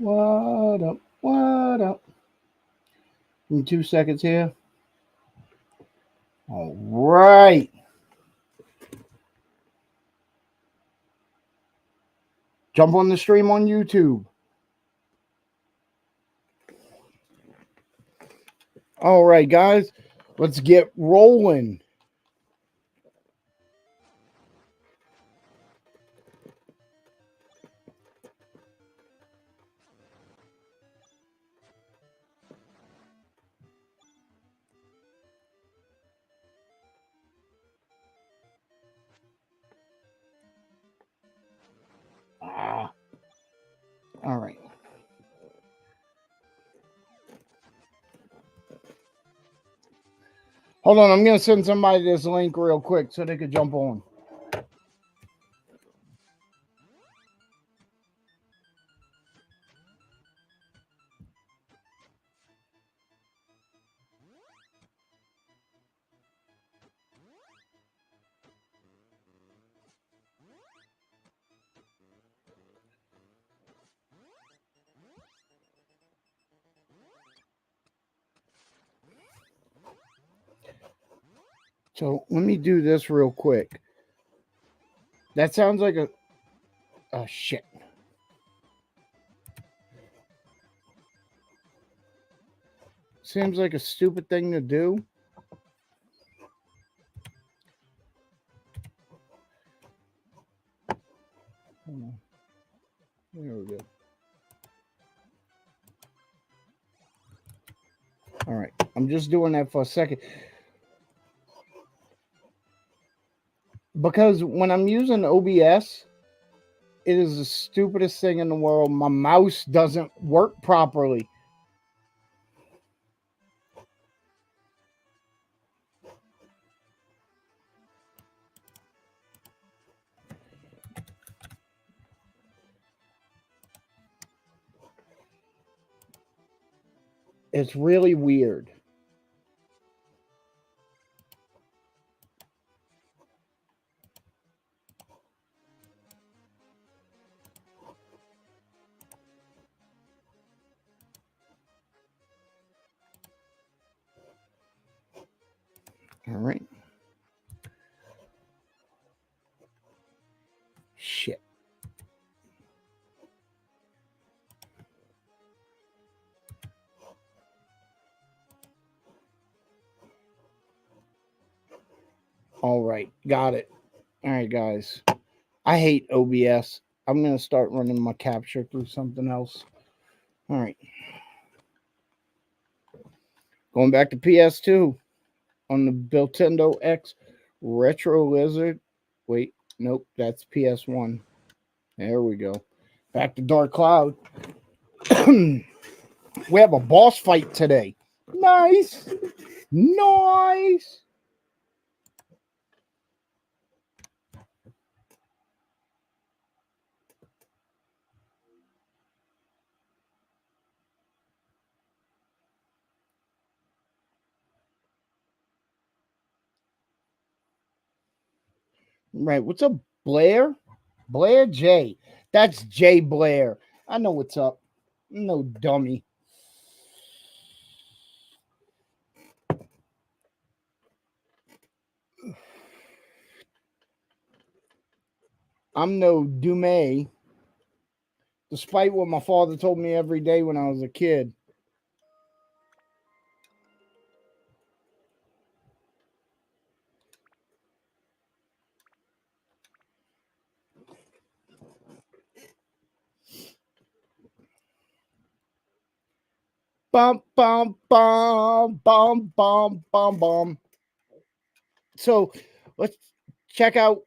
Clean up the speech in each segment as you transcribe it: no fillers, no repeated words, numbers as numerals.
What up? What up? In 2 seconds here. All right. Jump on the stream on YouTube. All right, guys. Let's get rolling. All right. Hold on. I'm going to send somebody this link real quick so they could jump on. So let me do this real quick. That sounds like a... Oh, shit. Seems like a stupid thing to do. There we go. All right. I'm just doing that for a second. Because when I'm using OBS, it is the stupidest thing in the world. My mouse doesn't work properly. It's really weird. All right. Shit. All right. Got it. All right, guys. I hate OBS. I'm going to start running my capture through something else. All right. Going back to PS2 on the Nintendo X Retro Lizard. Wait, nope, that's PS1. There we go. Back to Dark Cloud. We have a boss fight today. Nice. Nice. Right. What's up, Blair? Blair J. That's Jay Blair. I know what's up. No dummy. I'm no Dumay, despite what my father told me every day when I was a kid. Bum, bum, bum, bum, bum, bum, bum. So let's check out.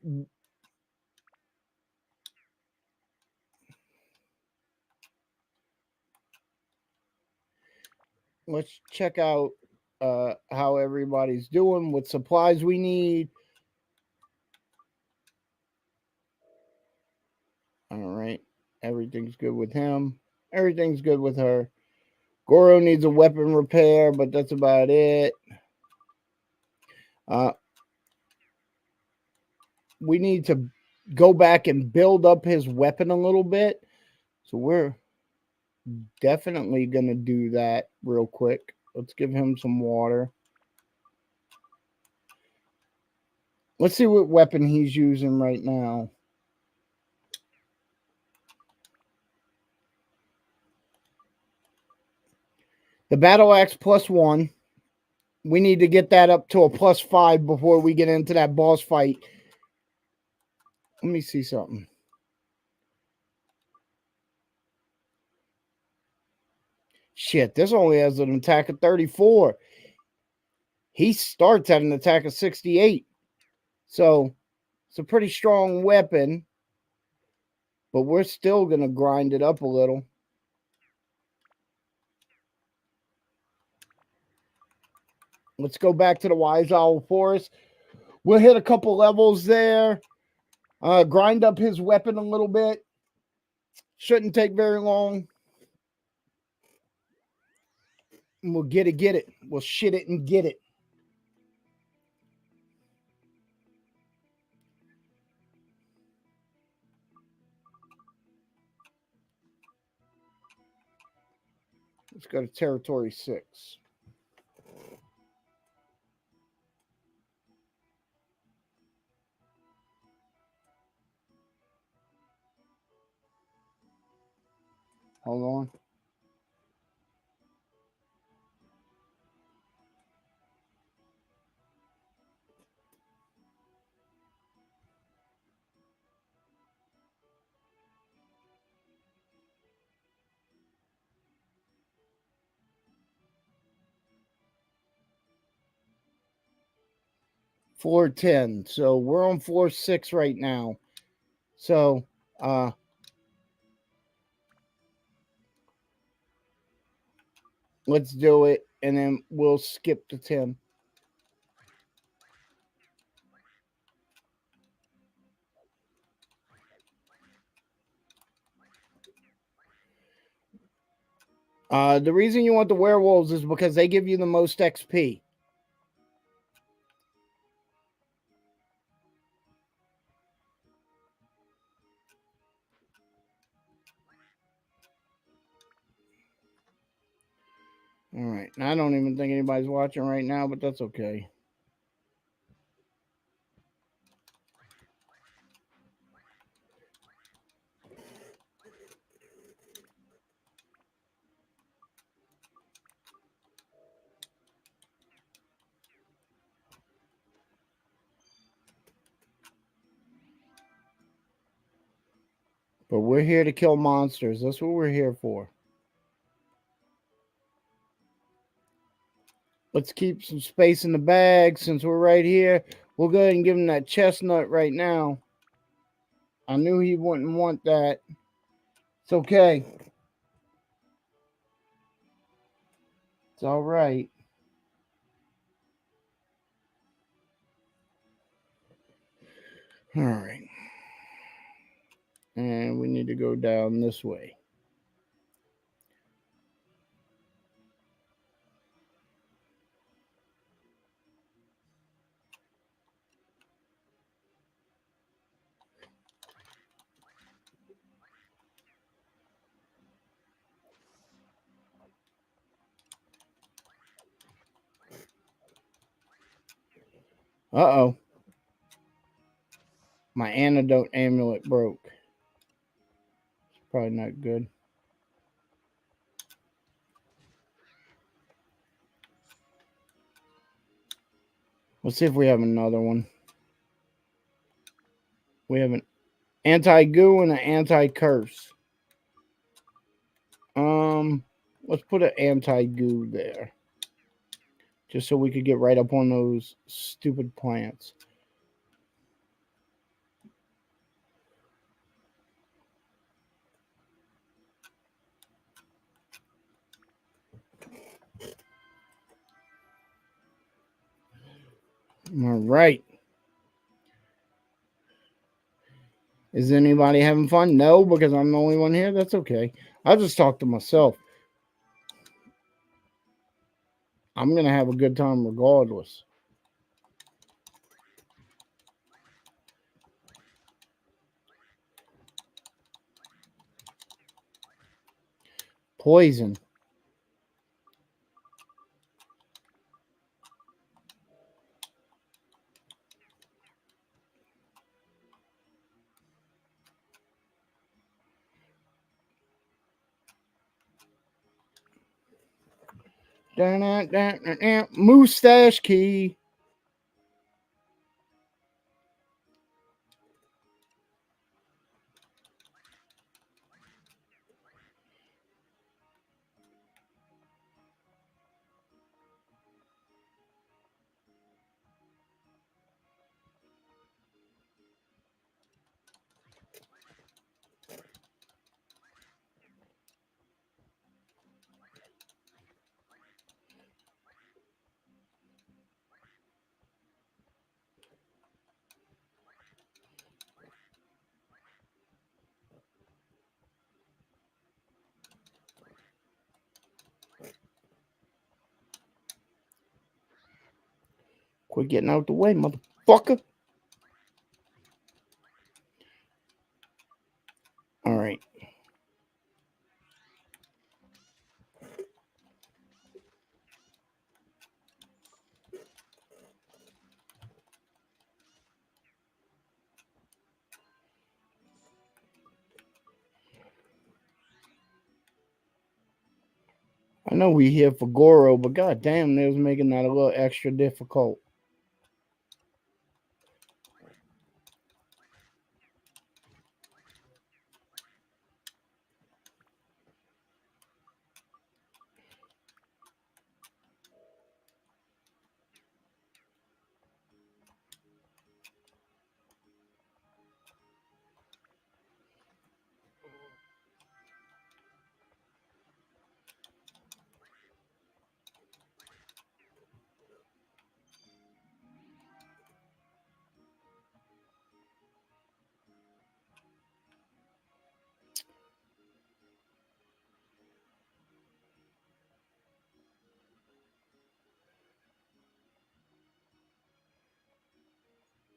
let's check out how everybody's doing, what supplies we need. All right. Everything's good with him. Everything's good with her. Goro needs a weapon repair, but that's about it. We need to go back and build up his weapon a little bit. So we're definitely going to do that real quick. Let's give him some water. Let's see what weapon he's using right now. The battle axe +1. We need to get that up to a +5 before we get into that boss fight. Let me see something. Shit, this only has an attack of 34. He starts at an attack of 68. So it's a pretty strong weapon, but we're still going to grind it up a little. Let's go back to the Wise Owl Forest. We'll hit a couple levels there. Grind up his weapon a little bit. Shouldn't take very long. And we'll get it. We'll shit it and get it. Let's go to Territory 6. Hold on. Floor 10. So we're on floor 6 right now. So let's do it, and then we'll skip to 10. The reason you want the werewolves is because they give you the most XP. All right. I don't even think anybody's watching right now, but that's okay. But we're here to kill monsters. That's what we're here for. Let's keep some space in the bag since we're right here. We'll go ahead and give him that chestnut right now. I knew he wouldn't want that. It's okay. It's all right. All right. And we need to go down this way. Uh-oh. My antidote amulet broke. It's probably not good. Let's see if we have another one. We have an anti-goo and an anti-curse. Let's put an anti-goo there. Just so we could get right up on those stupid plants. All right. Is anybody having fun? No, because I'm the only one here. That's okay. I'll just talk to myself. I'm going to have a good time regardless. Poison. Mustache key. Quit getting out the way, motherfucker. All right. I know we here for Goro, but goddamn, they was making that a little extra difficult.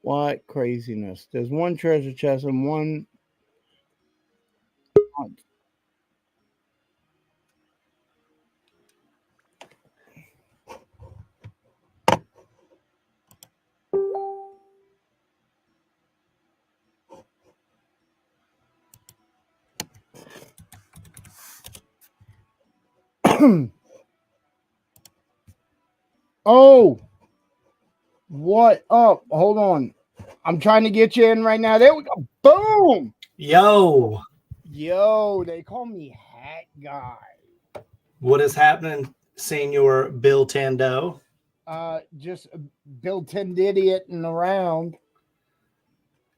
What craziness. There's one treasure chest and one. Oh, what up? Hold on. I'm trying to get you in right now. There we go. Boom. Yo, Yo, they call me Hat Guy. what is happening, Senor Bill Tando? Just Bill Tendidioting around.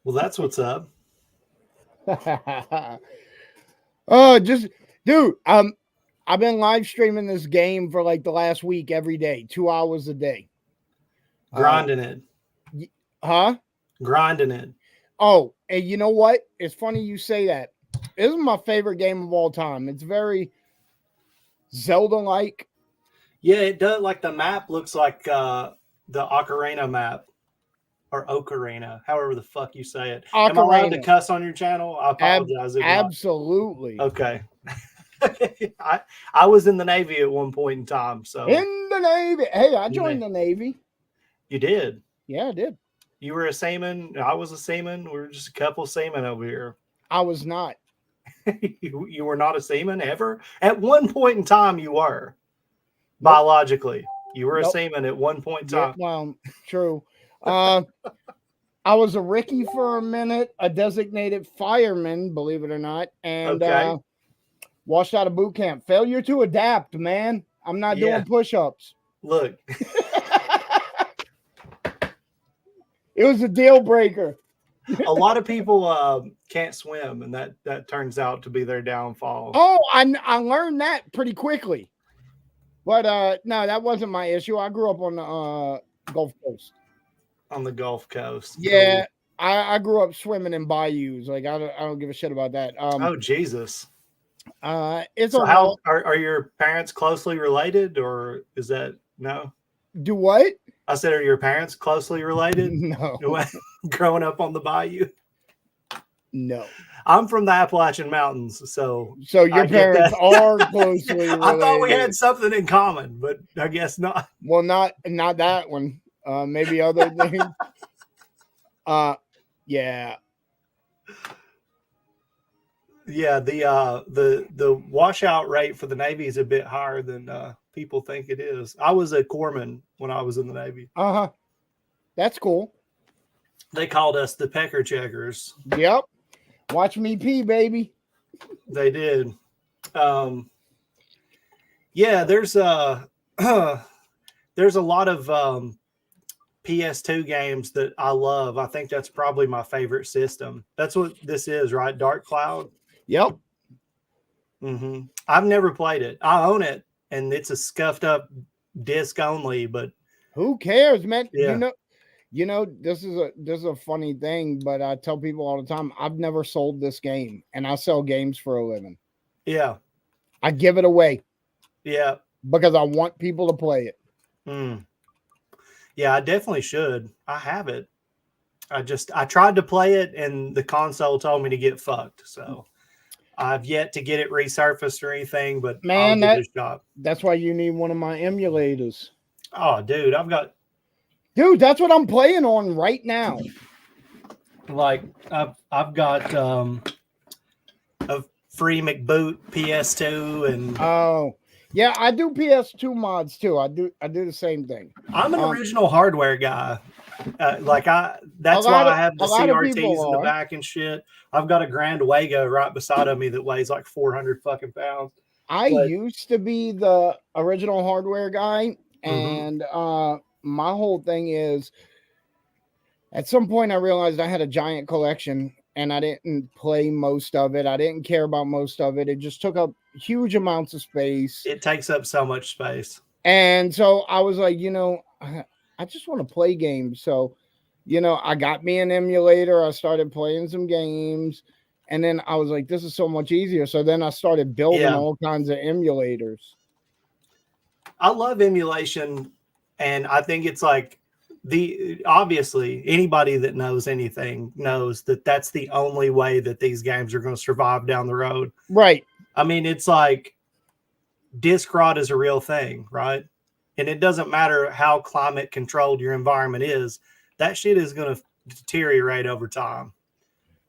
Well, that's what's up. Just dude, I've been live streaming this game for like the last week every day, 2 hours a day. Grinding it. Huh? Grinding it. Oh, and you know what? It's funny you say that. This is my favorite game of all time. It's very Zelda-like. Yeah, it does. Like the map looks like the Ocarina map or Ocarina, however the fuck you say it. Ocarina. Am I allowed to cuss on your channel? I apologize. Absolutely. Okay. I was in the Navy at one point in time. So in the Navy. Hey, I joined the Navy. You did? Yeah, I did. You were a seaman. I was a seaman. We were just a couple of seamen over here. I was not. You were not a seaman ever? At one point in time, you were. Nope. Biologically. You were a seaman at one point in time. Yeah, well, true. I was a Ricky for a minute, a designated fireman, believe it or not, and washed out of boot camp. Failure to adapt, man. I'm not doing push-ups. Look. It was a deal breaker. A lot of people can't swim, and that turns out to be their downfall. Oh, I learned that pretty quickly. But no, that wasn't my issue. I grew up on the Gulf Coast. on the Gulf Coast. Yeah, I grew up swimming in bayous. Like I don't give a shit about that. Oh Jesus. It's So a how long. are your parents closely related, or is that no? Do what? I said, are your parents closely related? No, Growing up on the bayou. no. I'm from the Appalachian Mountains, so So your I get parents that. are closely related. I thought we had something in common, but I guess not. Well, not that one. Maybe other things. Yeah. Yeah, the washout rate for the Navy is a bit higher than people think it is. I was a corpsman when I was in the Navy. Uh-huh. That's cool. They called us the pecker checkers. Yep. Watch me pee, baby. They did. Yeah, there's a lot of PS2 games that I love. I think that's probably my favorite system. That's what this is, right? Dark Cloud. Yep. Mm-hmm. I've never played it. I own it, and it's a scuffed up disc only. But who cares, man? Yeah. You know, this is a funny thing, but I tell people all the time, I've never sold this game, and I sell games for a living. Yeah. I give it away. Yeah. Because I want people to play it. Yeah, I definitely should. I have it. I tried to play it, and the console told me to get fucked. So I've yet to get it resurfaced or anything, but man, I'll give it a shot. That's why you need one of my emulators. Oh, dude, Dude, that's what I'm playing on right now. Like I've got a free McBoot PS2 and oh yeah, I do PS2 mods too. I do the same thing. I'm an original hardware guy. That's why I have the CRTs in the back and shit. I've got a Grand Wago right beside of me that weighs like 400 fucking pounds. I used to be the original hardware guy, and my whole thing is, at some point I realized I had a giant collection and I didn't play most of it. I didn't care about most of it. It just took up huge amounts of space. It takes up so much space. And so I was like, I just want to play games. So, I got me an emulator. I started playing some games. And then I was like, this is so much easier. So then I started building all kinds of emulators. I love emulation. And I think it's like obviously anybody that knows anything knows that that's the only way that these games are going to survive down the road. Right. I mean, it's like disc rot is a real thing, right? And it doesn't matter how climate controlled your environment is, that shit is going to deteriorate over time.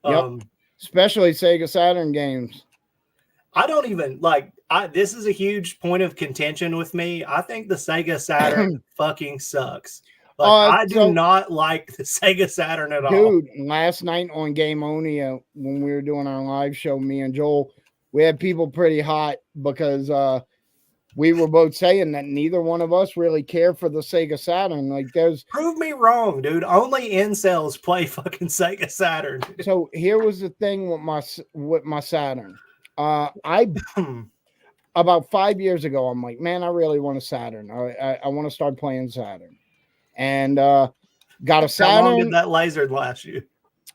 Yep. Especially Sega Saturn games. I don't even this is a huge point of contention with me. I think the Sega Saturn fucking sucks. I do not like the Sega Saturn at all. Dude, last night on Gameonia, when we were doing our live show, me and Joel, we had people pretty hot because we were both saying that neither one of us really care for the Sega Saturn. Prove me wrong, dude. Only incels play fucking Sega Saturn. So here was the thing with my Saturn. I about 5 years ago, I'm like, man, I really want a Saturn. I want to start playing Saturn, and got a Saturn. How long did that laser last you?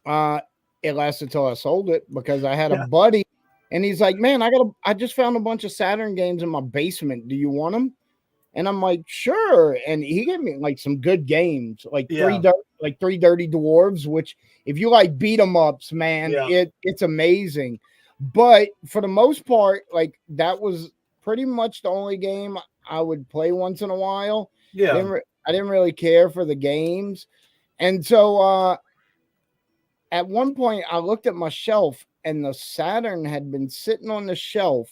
It lasted till I sold it because I had a buddy, and he's like, man, I just found a bunch of Saturn games in my basement. Do you want them? And I'm like, sure. And he gave me like some good games, like Three Dirty Dwarves, which if you like beat 'em ups, man, it's amazing. But for the most part, like that was pretty much the only game I would play once in a while. Yeah. I didn't really care for the games. And so at one point I looked at my shelf and the Saturn had been sitting on the shelf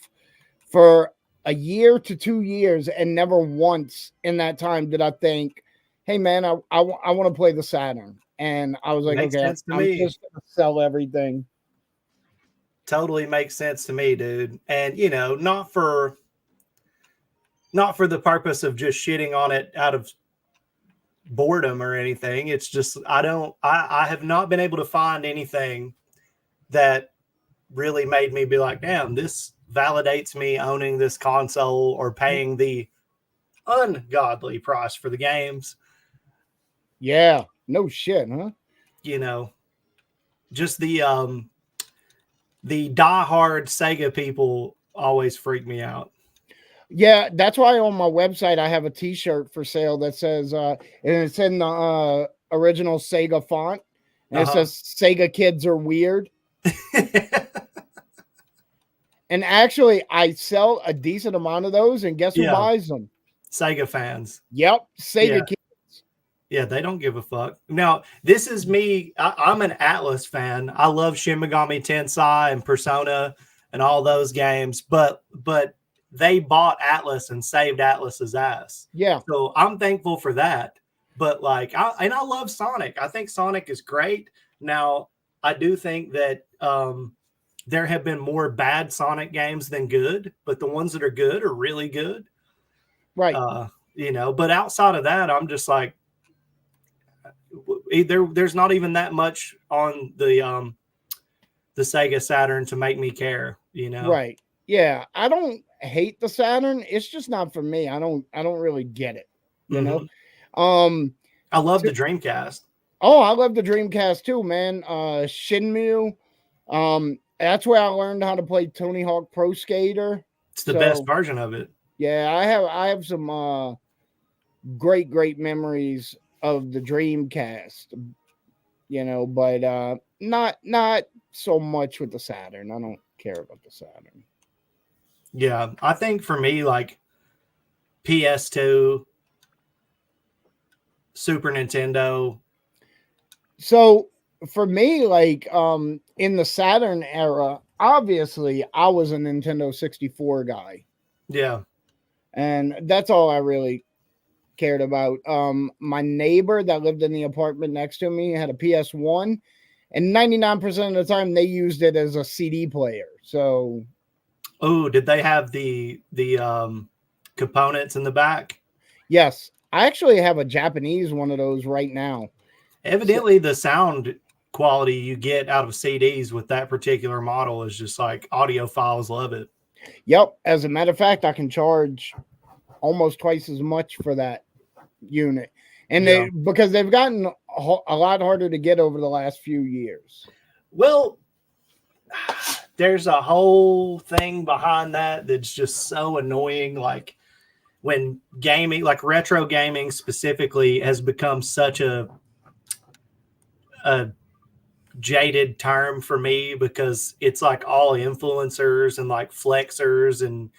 for a year to 2 years, and never once in that time did I think, hey man, I want to play the Saturn. And I was like, okay, I'm just gonna sell everything. Totally makes sense to me, dude. And not for the purpose of just shitting on it out of boredom or anything. It's just I have not been able to find anything that really made me be like, damn, this validates me owning this console or paying the ungodly price for the games. Yeah. No shit, huh? You know, just the diehard Sega people always freak me out. Yeah, that's why on my website I have a T-shirt for sale that says, and it's in the original Sega font, and it says "Sega kids are weird." And actually, I sell a decent amount of those, and guess who buys them? Sega fans. Yep, Sega kids. Yeah, they don't give a fuck. Now, this is me. I'm an Atlas fan. I love Shin Megami Tensei and Persona and all those games, but they bought Atlas and saved Atlas's ass. Yeah. So I'm thankful for that. But like, I love Sonic. I think Sonic is great. Now, I do think that there have been more bad Sonic games than good, but the ones that are good are really good. Right. You know, but outside of that, I'm just like, there's not even that much on the Sega Saturn to make me care, you know. Right. Yeah, I don't hate the Saturn. It's just not for me. I don't really get it, you know. I love the Dreamcast. Oh, I love the Dreamcast too, man. Shenmue. That's where I learned how to play Tony Hawk Pro Skater. It's the best version of it. Yeah, I have some great memories of the Dreamcast, you know, but not so much with the Saturn. I don't care about the Saturn. Yeah, I think for me, like PS2, Super Nintendo. So for me, like in the Saturn era, obviously I was a Nintendo 64 guy. Yeah. And that's all I really cared about. My neighbor that lived in the apartment next to me had a PS1, and 99% of the time they used it as a CD player. So, oh, did they have the components in the back? Yes, I actually have a Japanese one of those right now. Evidently, the sound quality you get out of CDs with that particular model is just like audiophiles love it. Yep. As a matter of fact, I can charge almost twice as much for that unit, and because they've gotten a lot harder to get over the last few years. Well, there's a whole thing behind that that's just so annoying. Like when gaming, like retro gaming specifically, has become such a jaded term for me because it's like all influencers and like flexers and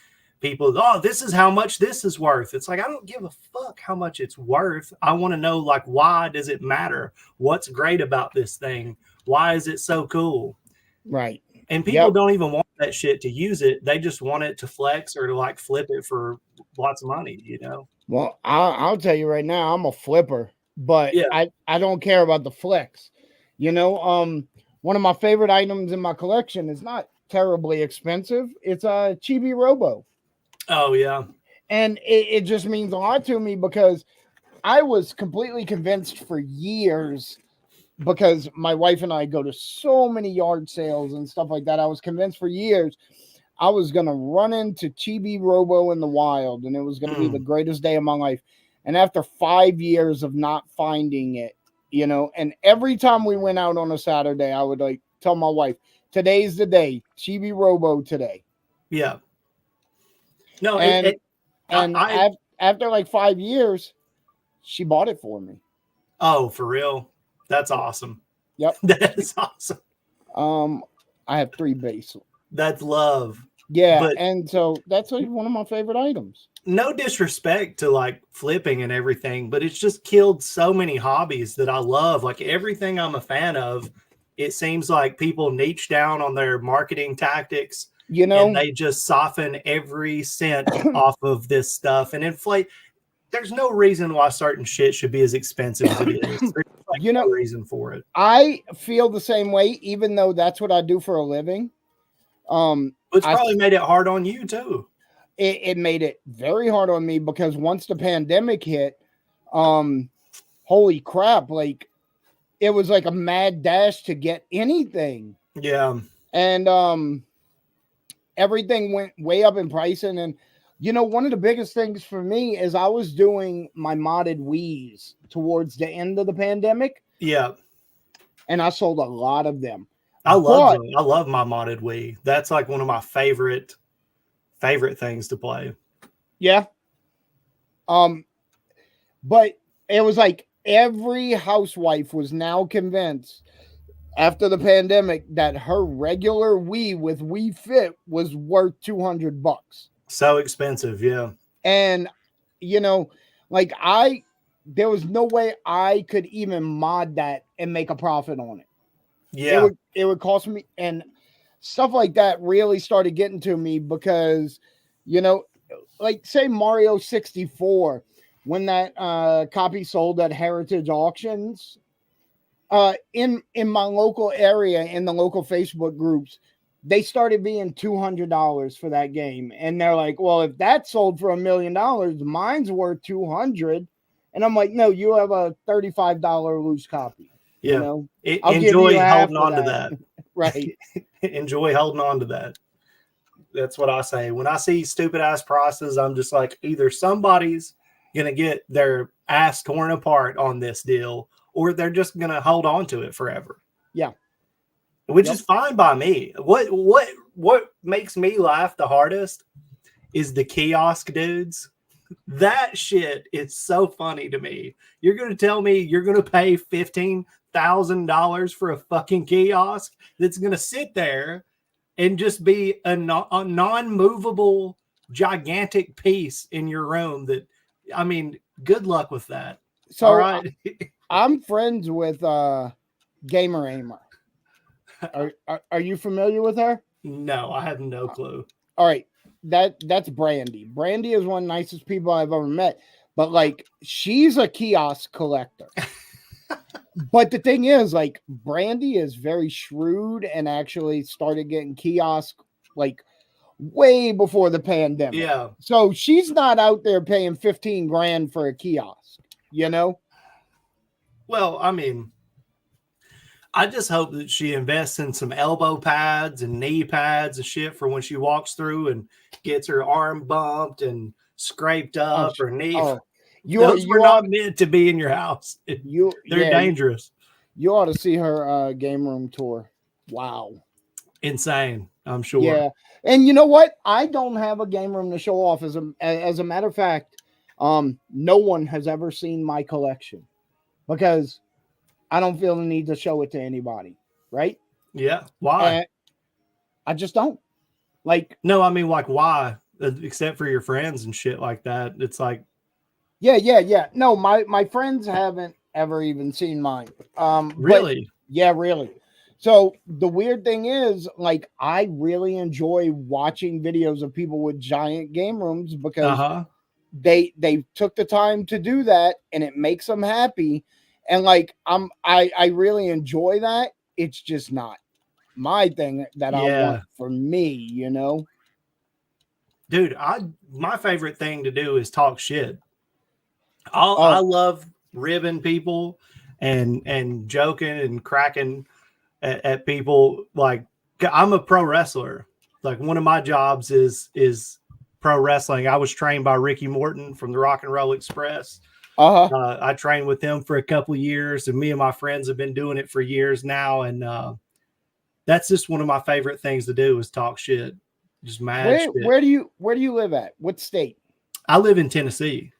people, oh, this is how much this is worth. It's like, I don't give a fuck how much it's worth. I want to know, like, why does it matter? What's great about this thing? Why is it so cool? Right. And people don't even want that shit to use it. They just want it to flex or to like flip it for lots of money, you know? Well, I'll tell you right now, I'm a flipper, but I don't care about the flex. You know, one of my favorite items in my collection is not terribly expensive. It's a Chibi Robo. Oh, yeah. And it just means a lot to me because I was completely convinced for years, because my wife and I go to so many yard sales and stuff like that. I was convinced for years I was going to run into Chibi Robo in the wild, and it was going to be the greatest day of my life. And after 5 years of not finding it, you know, and every time we went out on a Saturday, I would like tell my wife, today's the day, Chibi Robo today. Yeah. No, after like 5 years, she bought it for me. Oh, for real? That's awesome. Yep. That is awesome. I have 3 base. That's love. Yeah, and so that's like one of my favorite items. No disrespect to like flipping and everything, but it's just killed so many hobbies that I love. Like everything I'm a fan of, it seems like people niche down on their marketing tactics, you know, and they just soften every cent off of this stuff and inflate. There's no reason why certain shit should be as expensive as it is. There's like no reason for it. I feel the same way, even though that's what I do for a living. It's probably made it hard on you too. It made it very hard on me because once the pandemic hit, holy crap, like it was like a mad dash to get anything. Yeah. And everything went way up in pricing, and You know, one of the biggest things for me is I was doing my modded Wii's towards the end of the pandemic, Yeah. and I sold a lot of them. I love But them. I love my modded Wii. That's like one of my favorite things to play. yeah, but it was like every housewife was now convinced after the pandemic that her regular Wii with Wii Fit was worth $200. So expensive, yeah. And you know, like there was no way I could even mod that and make a profit on it. Yeah. It would cost me, and stuff like that really started getting to me because, you know, like say Mario 64, when that copy sold at Heritage Auctions, in my local area, in the local Facebook groups, they started being $200 for that game, and they're like, well, if that sold for $1 million, mine's worth 200. And I'm like, no, you have a $35 loose copy. Yeah. You know, I'll give Enjoy you half holding of on to that. that. Right. Enjoy holding on to that. That's what I say. When I see stupid ass prices, I'm just like, either somebody's gonna get their ass torn apart on this deal, or they're just gonna hold on to it forever. Yeah. Which is fine by me. What makes me laugh the hardest is the kiosk dudes. That shit is so funny to me. You're gonna tell me you're gonna pay $15,000 for a fucking kiosk that's gonna sit there and just be a non-movable gigantic piece in your room? That, I mean, good luck with that. So all right. I'm friends with Gamer Aimer. Are you familiar with her? No, I have no clue. All right, that's Brandy. Brandy is one of the nicest people I've ever met, but like she's a kiosk collector. But the thing is, like, Brandy is very shrewd and actually started getting kiosk like way before the pandemic. Yeah. So she's not out there paying 15 grand for a kiosk, you know? Well, I mean, I just hope that she invests in some elbow pads and knee pads and shit for when she walks through and gets her arm bumped and scraped up or knee. Oh, those were not meant to be in your house. They're dangerous. You ought to see her game room tour. Wow. Insane, I'm sure. Yeah. And you know what? I don't have a game room to show off. As a matter of fact, no one has ever seen my collection because I don't feel the need to show it to anybody. Right? Yeah. Why? I just don't. Like, no, I mean, like, why? Except for your friends and shit like that. It's like, yeah. No, my friends haven't ever even seen mine. Really? Yeah, really. So the weird thing is, like, I really enjoy watching videos of people with giant game rooms because they took the time to do that, and it makes them happy. And like, I really enjoy that. It's just not my thing that I want for me, you know. Dude, my favorite thing to do is talk shit. I love ribbing people and joking and cracking at people. Like, I'm a pro wrestler. Like, one of my jobs is pro wrestling. I was trained by Ricky Morton from the Rock and Roll Express. I trained with him for a couple of years, and me and my friends have been doing it for years now. And that's just one of my favorite things to do is talk shit. Just mad shit. Where do you live at? What state? I live in Tennessee.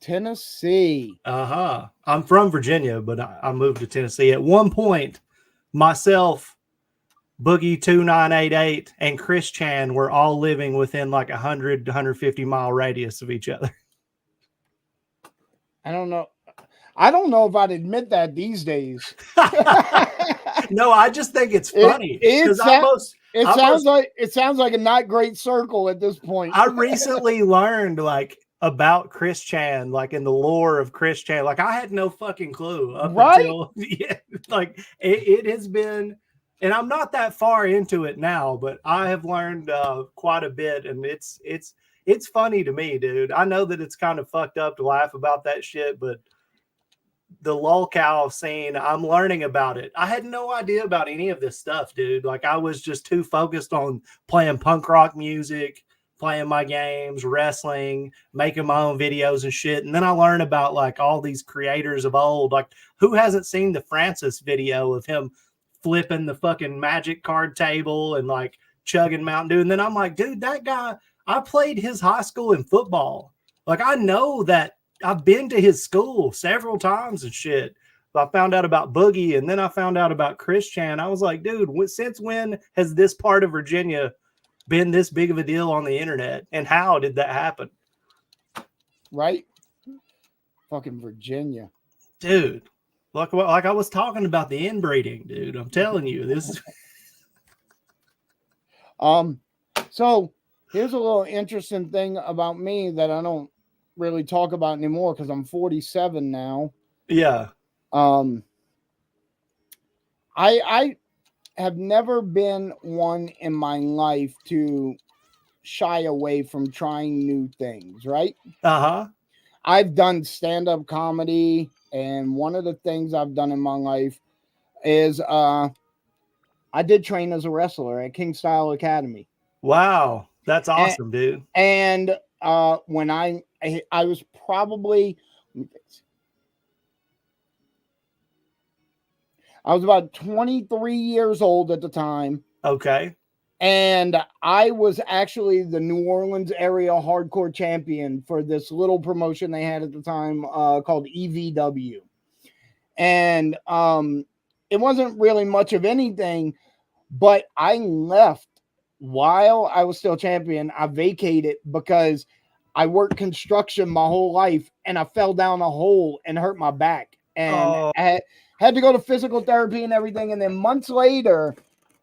Tennessee. I'm from Virginia, but I moved to Tennessee. At one point, myself, Boogie 2988, and Chris Chan were all living within like 100 to 150 mile radius of each other. I don't know if I'd admit that these days. No, I just think it's funny. It sounds like a not great circle at this point. I recently learned like about Chris Chan, like in the lore of Chris Chan. Like, I had no fucking clue until like it has been, and I'm not that far into it now, but I have learned quite a bit, and it's funny to me, dude. I know that it's kind of fucked up to laugh about that shit, but the lolcow scene, I'm learning about it. I had no idea about any of this stuff, dude. Like, I was just too focused on playing punk rock music playing my games, wrestling, making my own videos and shit. And then I learned about like all these creators of old. Like, who hasn't seen the Francis video of him flipping the fucking magic card table and like chugging Mountain Dew? And then I'm like, dude, that guy, I played his high school in football. Like, I know that. I've been to his school several times and shit. I found out about Boogie, and then I found out about Chris Chan. I was like, dude, since when has this part of Virginia been this big of a deal on the internet? And how did that happen? Right? Fucking Virginia. Dude, like I was talking about the inbreeding, dude. I'm telling you, this is... So here's a little interesting thing about me that I don't really talk about anymore because I'm 47 now. Yeah. I have never been one in my life to shy away from trying new things, right? Uh-huh. I've done stand-up comedy, and one of the things I've done in my life is I did train as a wrestler at King Style Academy. Wow. That's awesome, dude. And when I was probably, I was about 23 years old at the time. Okay. And I was actually the New Orleans area hardcore champion for this little promotion they had at the time called EVW. And it wasn't really much of anything, but I left while I was still champion. I vacated because I worked construction my whole life, and I fell down a hole and hurt my back, and I had to go to physical therapy and everything. And then months later,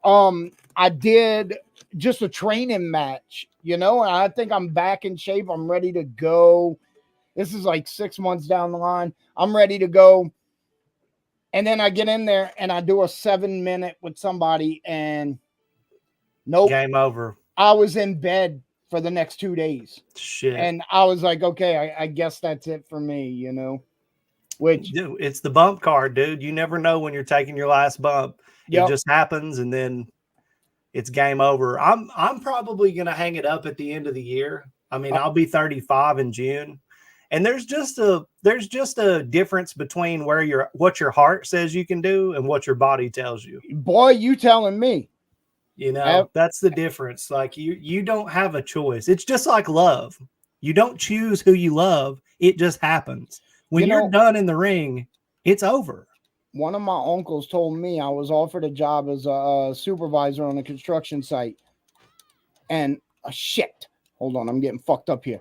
I did just a training match, and I think I'm back in shape. I'm ready to go. This is like 6 months down the line. I'm ready to go. And then I get in there and I do a 7-minute with somebody, and nope. Game over. I was in bed for the next 2 days. Shit. And I was like, okay, I guess that's it for me, Which, dude, it's the bump card, dude. You never know when you're taking your last bump. Yep. It just happens, and then it's game over. I'm probably gonna hang it up at the end of the year. I mean, I'll be 35 in June, and there's just a difference between what your heart says you can do and what your body tells you. Boy, you telling me. That's the difference. Like you don't have a choice. It's just like love. You don't choose who you love. It just happens. When you're done in the ring, it's over. One of my uncles told me I was offered a job as a supervisor on a construction site. And shit. Hold on, I'm getting fucked up here.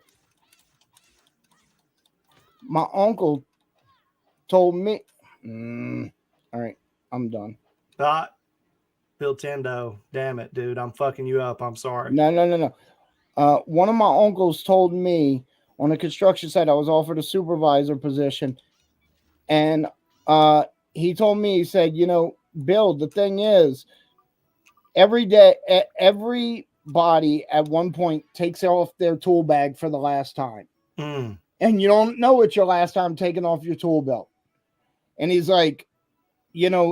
My uncle told me. All right, I'm done. Bill Tendo, damn it, dude. I'm fucking you up. I'm sorry. No. One of my uncles told me on a construction site I was offered a supervisor position. And he told me, he said, Bill, the thing is, every day, everybody at one point takes off their tool bag for the last time. And you don't know it's your last time taking off your tool belt. And he's like,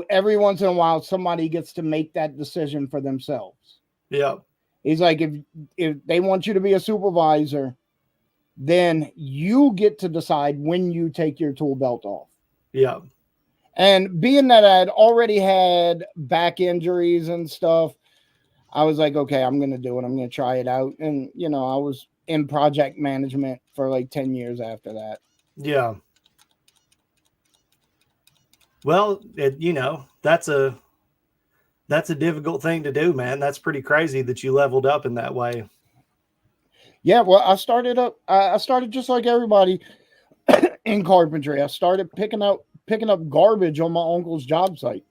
every once in a while, somebody gets to make that decision for themselves. Yeah. He's like, if they want you to be a supervisor, then you get to decide when you take your tool belt off. Yeah. And being that I'd already had back injuries and stuff, I was like, okay, I'm going to do it. I'm going to try it out. And, I was in project management for like 10 years after that. Yeah. Well, that's a difficult thing to do, man. That's pretty crazy that you leveled up in that way. Yeah, well, I started just like everybody in carpentry. I started picking up garbage on my uncle's job site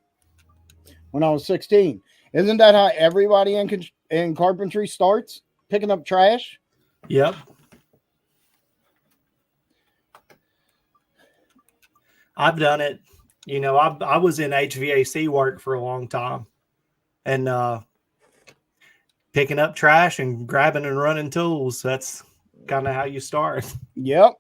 when I was 16. Isn't that how everybody in carpentry starts? Picking up trash? Yep. I've done it. I was in HVAC work for a long time, and picking up trash and grabbing and running tools. That's kind of how you start. Yep.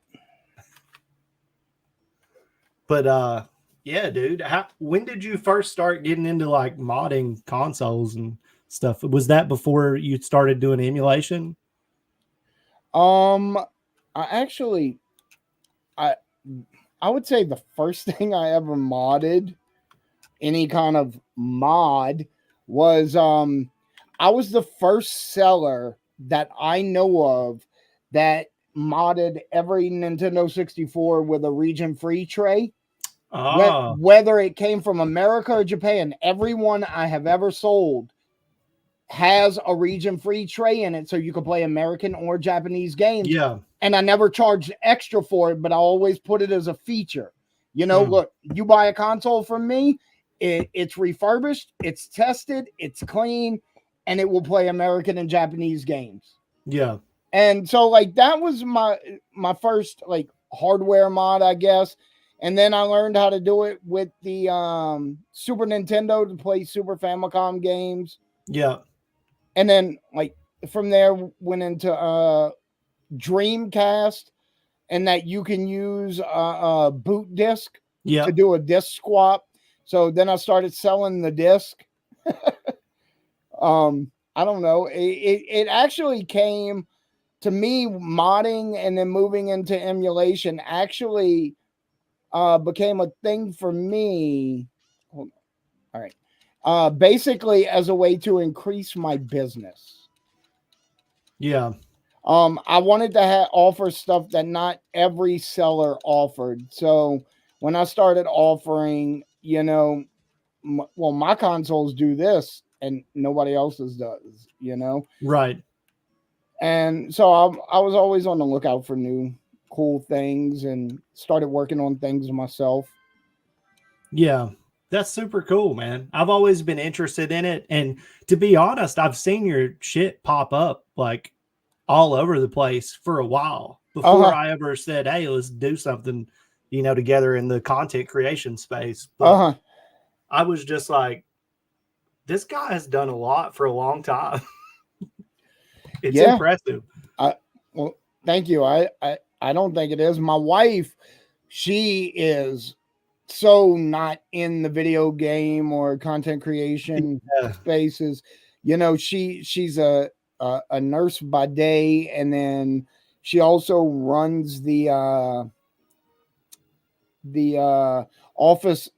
But yeah, dude. When did you first start getting into like modding consoles and stuff? Was that before you started doing emulation? I actually, I I would say the first thing I ever modded, any kind of mod, was I was the first seller that I know of that modded every Nintendo 64 with a region free tray. Oh, Whether it came from America or Japan, everyone I have ever sold has a region free tray in it so you can play American or Japanese games. yeah. And I never charged extra for it, but I always put it as a feature. Mm. Look, you buy a console from me, it's refurbished, it's tested, it's clean, and it will play American and Japanese games. Yeah. And so like that was my first like hardware mod, I guess. And then I learned how to do it with the Super Nintendo to play Super Famicom games. Yeah. And then like from there went into Dreamcast, and that you can use a boot disc Yeah. to do a disc swap. So then I started selling the disc. I don't know. It actually came to me, modding and then moving into emulation actually became a thing for me. Hold on. All right. Basically as a way to increase my business. Yeah. I wanted to offer stuff that not every seller offered. So when I started offering, well, my consoles do this and nobody else's does, Right. And so I was always on the lookout for new cool things and started working on things myself. Yeah. That's super cool, man. I've always been interested in it. And to be honest, I've seen your shit pop up like all over the place for a while before I ever said, hey, let's do something, together in the content creation space. But I was just like, this guy has done a lot for a long time. It's impressive. Well, thank you. I don't think it is. My wife, she is so not in the video game or content creation spaces. She's a nurse by day, and then she also runs the office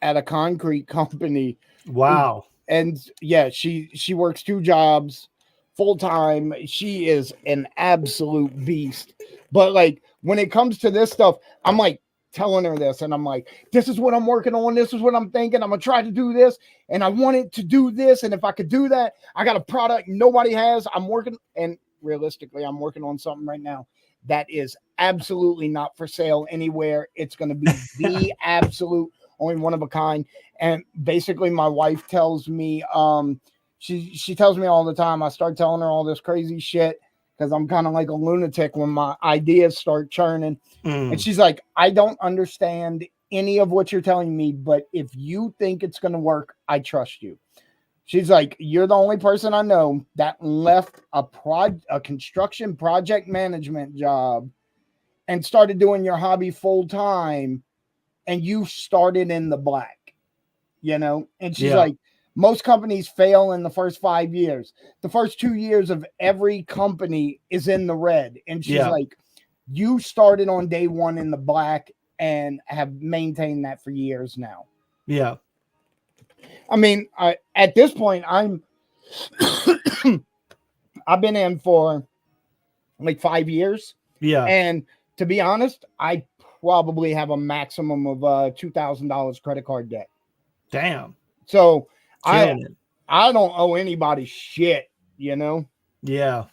at a concrete company. Wow. And yeah, she works 2 jobs full time. She is an absolute beast. But like when it comes to this stuff, I'm like telling her this, and I'm like, this is what I'm working on. This is what I'm thinking. I'm gonna try to do this, and I want it to do this. And if I could do that, I got a product nobody has. I'm working, and realistically, I'm working on something right now that is absolutely not for sale anywhere. It's going to be the absolute only one of a kind. And basically my wife tells me, she tells me all the time, I start telling her all this crazy shit because I'm kind of like a lunatic when my ideas start churning. And she's like, I don't understand any of what you're telling me, but if you think it's going to work, I trust you. She's like, you're the only person I know that left a construction project management job and started doing your hobby full time, and you started in the black, And she's like, most companies fail in the first 5 years. The first 2 years of every company is in the red. And she's like, you started on day one in the black and have maintained that for years now. Yeah. I mean, at this point, I've been in for like 5 years. Yeah. And to be honest, I probably have a maximum of $2,000 credit card debt. Damn. So I don't owe anybody shit, Yeah.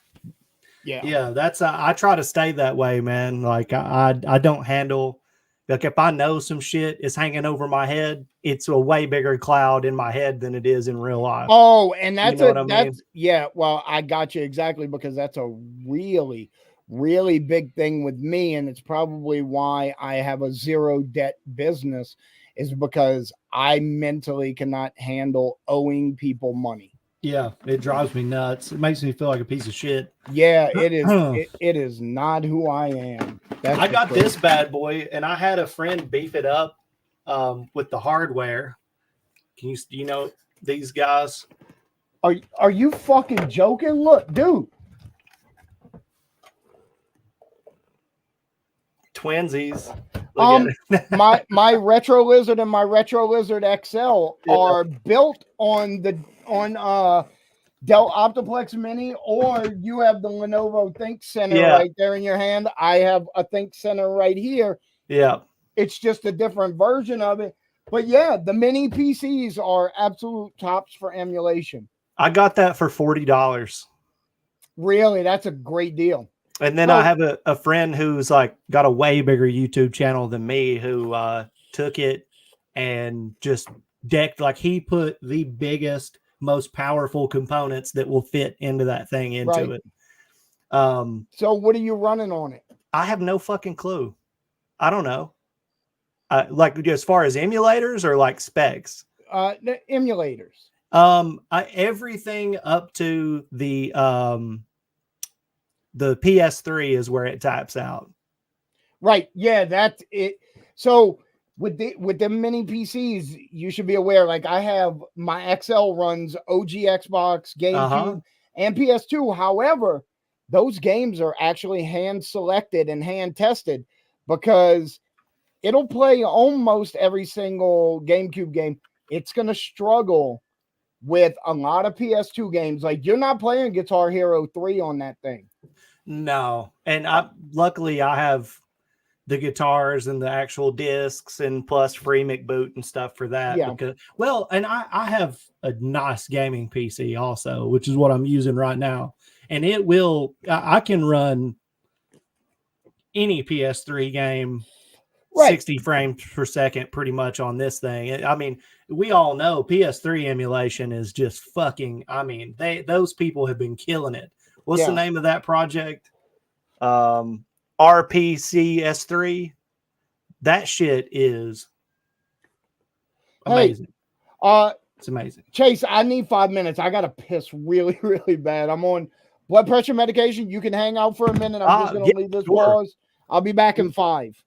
Yeah. That's I try to stay that way, man. Like I don't handle, like if I know some shit is hanging over my head, it's a way bigger cloud in my head than it is in real life. Oh, and that's what I mean? Yeah, well, I got you exactly, because that's a really, really big thing with me, and it's probably why I have a zero debt business, is because I mentally cannot handle owing people money. Yeah, it drives me nuts. It makes me feel like a piece of shit. Yeah, it is. It is not who I am. I got this bad boy, and I had a friend beef it up with the hardware. Can you these guys? Are you fucking joking? Look, dude. Twinsies. Look at it. my Retro Lizard and my Retro Lizard XL are built on Dell Optiplex Mini, or you have the Lenovo Think Center right there in your hand. I have a Think Center right here. Yeah. It's just a different version of it. But yeah, the mini PCs are absolute tops for emulation. I got that for $40. Really? That's a great deal. And then I have a friend who's like got a way bigger YouTube channel than me who took it and just decked, like he put the biggest, most powerful components that will fit into that thing into it. So what are you running on it? I have no fucking clue. I don't know. Like as far as emulators or like specs? The emulators. Everything up to the PS3 is where it taps out. Right. Yeah, that's it. So with the mini PCs, you should be aware. Like I have my XL runs OG Xbox, GameCube, and PS2. However, those games are actually hand selected and hand tested because it'll play almost every single GameCube game. It's going to struggle with a lot of PS2 games. Like you're not playing Guitar Hero 3 on that thing. No. And luckily I have the guitars and the actual discs and plus free McBoot and stuff for that. Yeah. Because, well, and I have a nice gaming PC also, which is what I'm using right now. And I can run any PS3 game 60 frames per second pretty much on this thing. I mean, we all know PS3 emulation is just fucking, I mean, those people have been killing it. What's the name of that project? RPCS3. That shit is amazing. It's amazing. Chase, I need 5 minutes. I got to piss really, really bad. I'm on blood pressure medication. You can hang out for a minute. I'm just going to leave this pause. I'll be back in 5.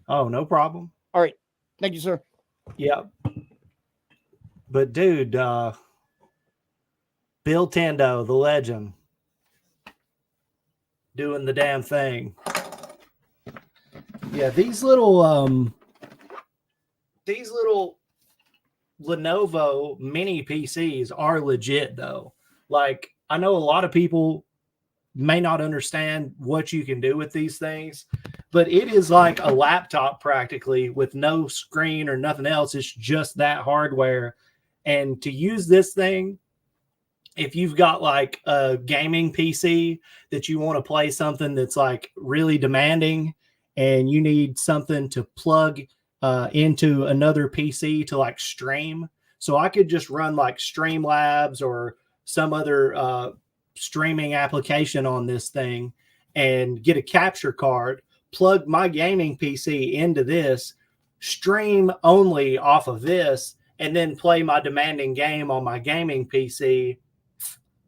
Oh, no problem. All right. Thank you, sir. Yeah. But dude, Bill Tendo, the legend, doing the damn thing. Yeah, these little Lenovo mini PCs are legit though. Like I know a lot of people may not understand what you can do with these things, but it is like a laptop practically with no screen or nothing else. It's just that hardware. And to use this thing, if you've got like a gaming PC that you want to play something that's like really demanding and you need something to plug into another PC to like stream. So I could just run like Streamlabs or some other streaming application on this thing and get a capture card, plug my gaming PC into this, stream only off of this, and then play my demanding game on my gaming PC.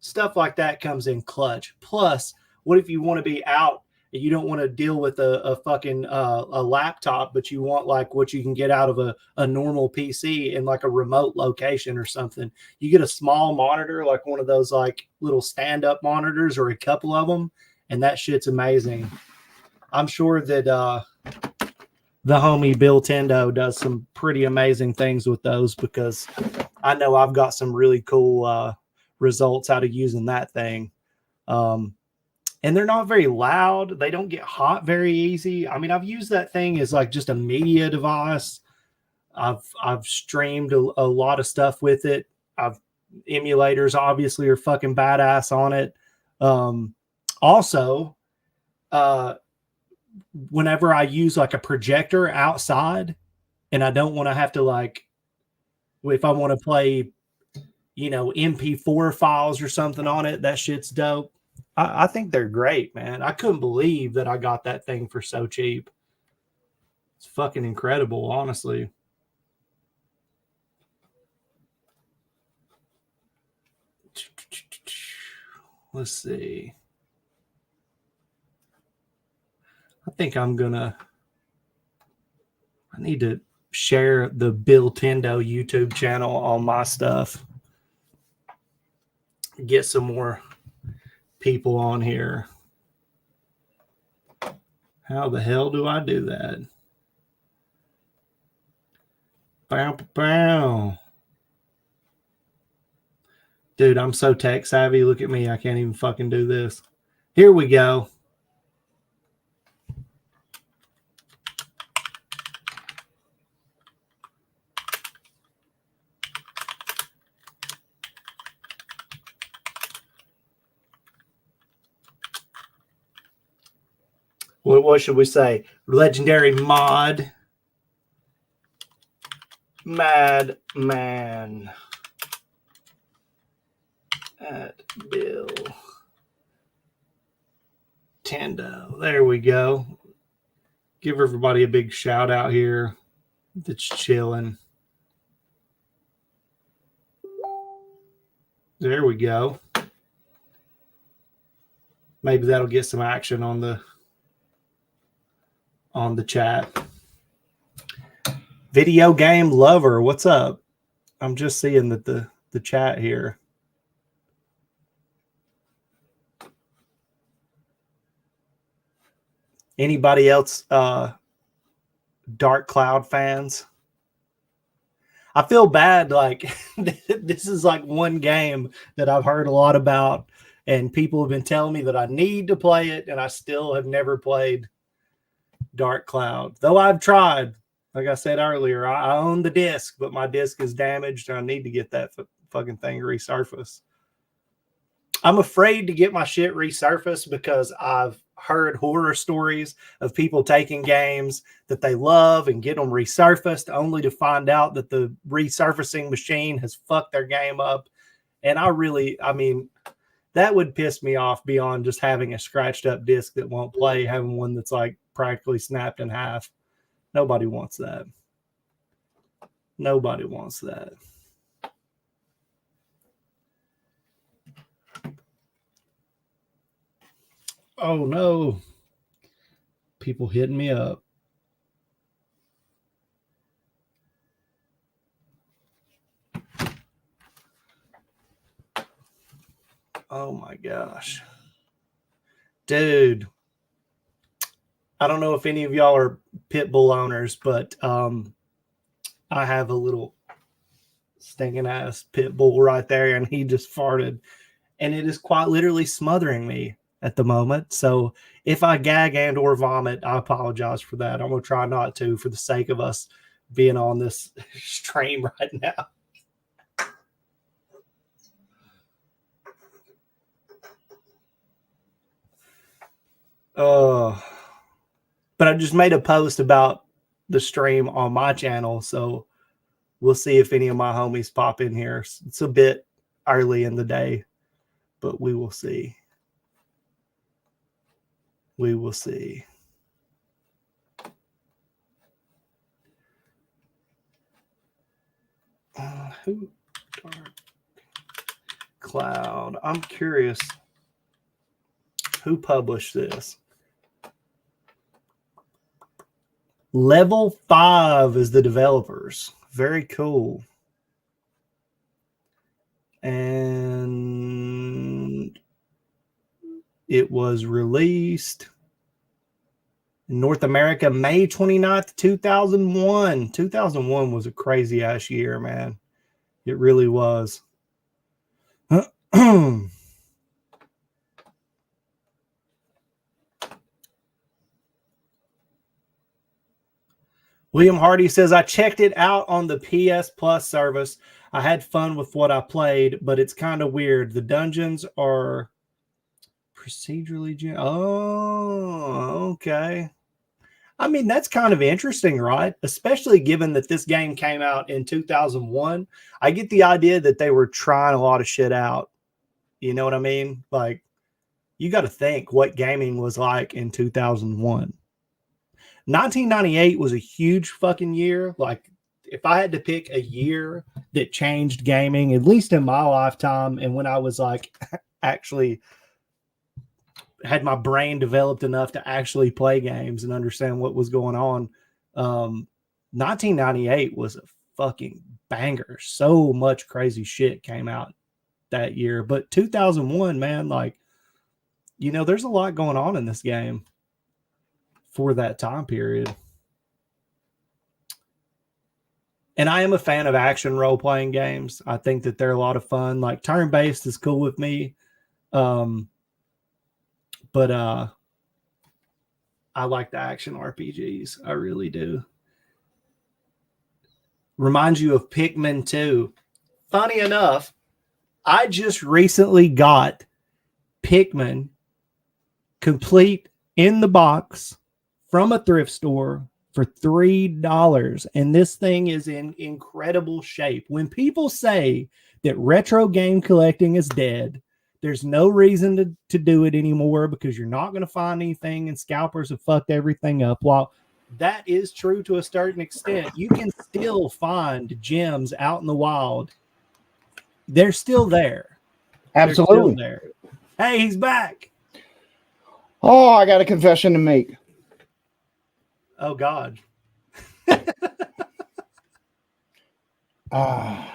Stuff like that comes in clutch. Plus, what if you want to be out and you don't want to deal with a fucking a laptop, but you want like what you can get out of a normal PC in like a remote location or something? You get a small monitor, like one of those like little stand-up monitors or a couple of them, and that shit's amazing. I'm sure that the homie Bill Tendo does some pretty amazing things with those because I know I've got some really cool results out of using that thing. And they're not very loud. They don't get hot very easy. I mean, I've used that thing as like just a media device. I've streamed a lot of stuff with it. Emulators obviously are fucking badass on it. Also, whenever I use like a projector outside and I don't want to have to like, if I want to play, you know, MP4 files or something on it, that shit's dope. I think they're great, man. I couldn't believe that I got that thing for so cheap. It's fucking incredible, honestly. Let's see. I think I need to share the Bill Tendo YouTube channel on my stuff. Get some more people on here. How the hell do I do that? Bow, bow. Dude, I'm so tech savvy. Look at me. I can't even fucking do this. Here we go. What should we say? Legendary mod. Madman. At Bill Tendo. There we go. Give everybody a big shout out here that's chilling. There we go. Maybe that'll get some action on the chat. Video game lover, what's up? I'm just seeing that the chat here. Anybody else Dark Cloud fans? I feel bad, like this is like one game that I've heard a lot about, and people have been telling me that I need to play it, and I still have never played Dark Cloud. Though I've tried. Like I said earlier, I own the disc, but my disc is damaged, and I need to get that fucking thing resurfaced. I'm afraid to get my shit resurfaced because I've heard horror stories of people taking games that they love and get them resurfaced only to find out that the resurfacing machine has fucked their game up. And I mean, that would piss me off beyond just having a scratched up disc that won't play, having one that's like practically snapped in half. Nobody wants that. Nobody wants that. Oh no. People hitting me up. Oh my gosh. Dude. I don't know if any of y'all are pit bull owners, but I have a little stinking ass pit bull right there, and he just farted, and it is quite literally smothering me at the moment. So if I gag and or vomit, I apologize for that. I'm going to try not to, for the sake of us being on this stream right now. But I just made a post about the stream on my channel, so we'll see if any of my homies pop in here. It's a bit early in the day, but we will see. We will see. Who? Dark Cloud. I'm curious who published this. Level 5 is the developers. Very cool. And it was released in North America May 29th, 2001. 2001 was a crazy ass year, man. It really was. William Hardy says, I checked it out on the PS Plus service. I had fun with what I played, but it's kind of weird. The dungeons are procedurally... Oh, okay. I mean, that's kind of interesting, right? Especially given that this game came out in 2001. I get the idea that they were trying a lot of shit out. You know what I mean? Like, you got to think what gaming was like in 2001. 1998 was a huge fucking year. Like, if I had to pick a year that changed gaming, at least in my lifetime, and when I was like actually had my brain developed enough to actually play games and understand what was going on, 1998 was a fucking banger. So much crazy shit came out that year. But 2001, man, like, you know, there's a lot going on in this game. for that time period. And I am a fan of action role-playing games. I think that they're a lot of fun. Like turn-based is cool with me. But I like the action RPGs. I really do. Reminds you of Pikmin 2. Funny enough, I just recently got Pikmin complete in the box from a thrift store for $3. And this thing is in incredible shape. When people say that retro game collecting is dead, there's no reason to do it anymore because you're not going to find anything and scalpers have fucked everything up. While that is true to a certain extent, you can still find gems out in the wild. They're still there. Absolutely. They're still there. Hey, he's back. Oh, I got a confession to make. Oh, God. I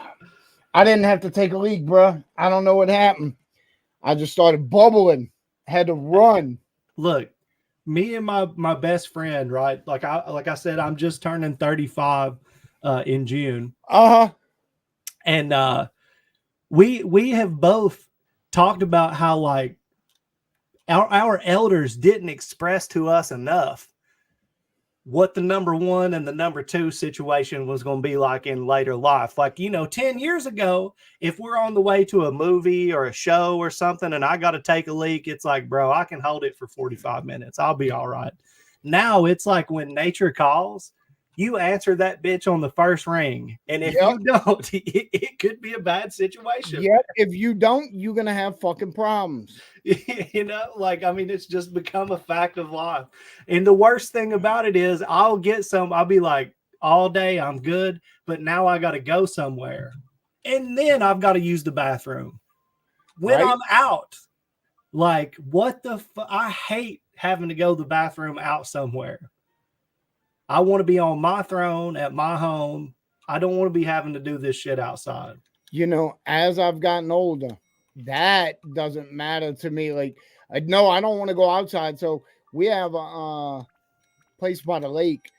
didn't have to take a leak, bro. I don't know what happened. I just started bubbling. Had to run. Look, me and my best friend, right? Like I said, I'm just turning 35 in June. Uh-huh. And we have both talked about how like our elders didn't express to us enough what the number one and the number two situation was going to be like in later life. Like, 10 years ago, if we're on the way to a movie or a show or something and I got to take a leak, it's like, bro, I can hold it for 45 minutes. I'll be all right. Now it's like when nature calls, you answer that bitch on the first ring. And if you don't, it could be a bad situation. Yeah, if you don't, you're going to have fucking problems. It's just become a fact of life. And the worst thing about it is I'll be like, all day I'm good, but now I got to go somewhere. And then I've got to use the bathroom when I'm out. Like, what the fuck? I hate having to go to the bathroom out somewhere. I want to be on my throne at my home. I don't want to be having to do this shit outside. As I've gotten older, that doesn't matter to me. Like, no, I don't want to go outside. So we have a place by the lake,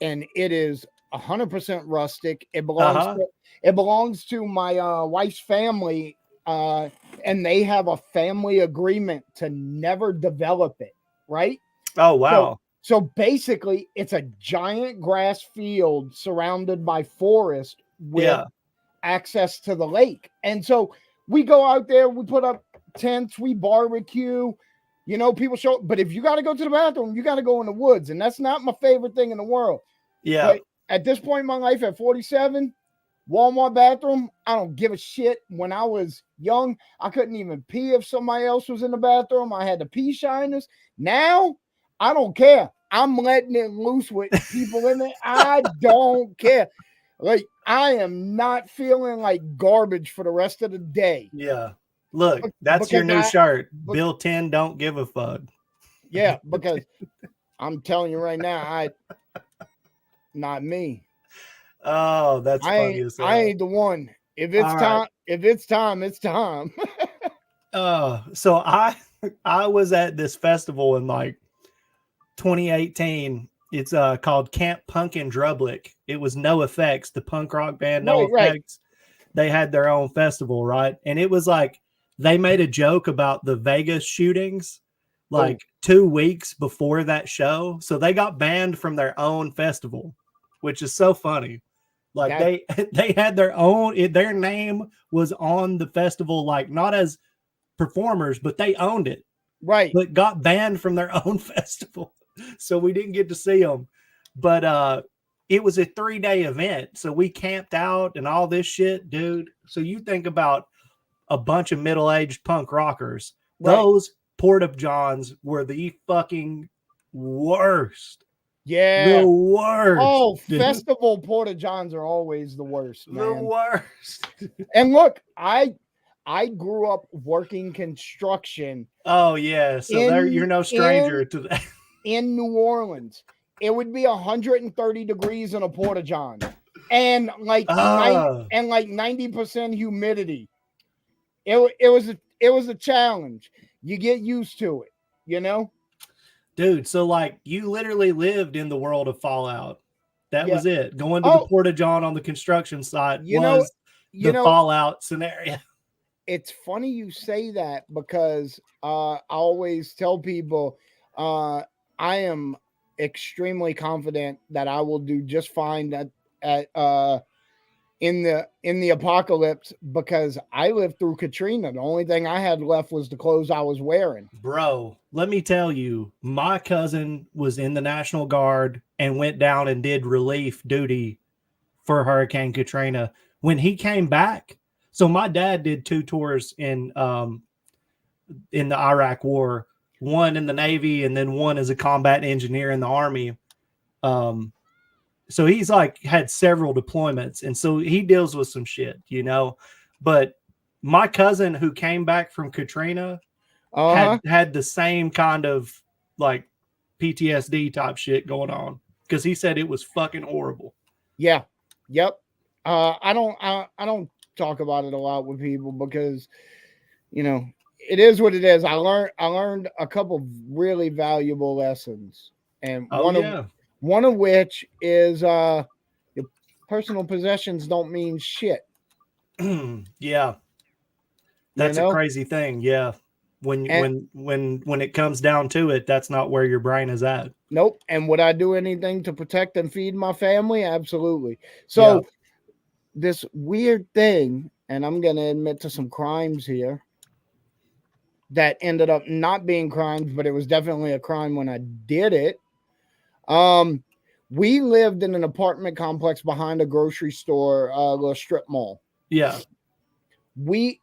and it is 100% rustic. It belongs to my wife's family, and they have a family agreement to never develop it. Right? Oh, wow. So basically, it's a giant grass field surrounded by forest with access to the lake. And so we go out there, we put up tents, we barbecue, people show. But if you got to go to the bathroom, you got to go in the woods. And that's not my favorite thing in the world. Yeah. But at this point in my life, at 47, Walmart bathroom, I don't give a shit. When I was young, I couldn't even pee if somebody else was in the bathroom. I had the pee shiners. Now, I don't care. I'm letting it loose with people in it. I don't care. Like, I am not feeling like garbage for the rest of the day. Yeah. Look, that's your new shirt. Bill 10 don't give a fuck. Yeah, because I'm telling you right now, not me. Oh, that's funny as hell. I ain't the one. If it's time, it's time. So I was at this festival in like 2018. It's called Camp Punk in Drublic. It was No Effects, the punk rock band No Effects. They had their own festival, right? And it was like they made a joke about the Vegas shootings like 2 weeks before that show. So they got banned from their own festival, which is so funny. Like they had their own, their name was on the festival, like not as performers, but they owned it. Right. But got banned from their own festival. So we didn't get to see them. But it was a 3-day event. So we camped out and all this shit, dude. So you think about a bunch of middle-aged punk rockers. Right. Those porta-johns were the fucking worst. Yeah. The worst. Oh, festival porta-johns are always the worst, man. The worst. And look, I grew up working construction. Oh, yeah. So you're no stranger to that. In New Orleans, it would be 130 degrees in a porta-john and like 90% humidity. It was a challenge. You get used to it, Dude, so like you literally lived in the world of Fallout. That Yeah. was it. Going to the Oh, Porta John on the construction site you know, was you the know, Fallout scenario. it's funny you say that because I always tell people I am extremely confident that I will do just fine at in the apocalypse because I lived through Katrina. The only thing I had left was the clothes I was wearing. Bro, let me tell you, my cousin was in the National Guard and went down and did relief duty for Hurricane Katrina. When he came back, so my dad did 2 tours in the Iraq War, one in the Navy and then one as a combat engineer in the Army. Um, so he's like had several deployments, and so he deals with some shit, you know. But my cousin who came back from Katrina had the same kind of like PTSD type shit going on because he said it was fucking horrible. Yeah. Yep. I don't talk about it a lot with people because it is what it is. I learned a couple of really valuable lessons, and one of which is your personal possessions don't mean shit. Yeah, that's a crazy thing. Yeah, when it comes down to it, that's not where your brain is at. Nope. And would I do anything to protect and feed my family? Absolutely. So this weird thing, and I'm going to admit to some crimes here that ended up not being crimes, but it was definitely a crime when I did it. We lived in an apartment complex behind a grocery store, little strip mall. Yeah. We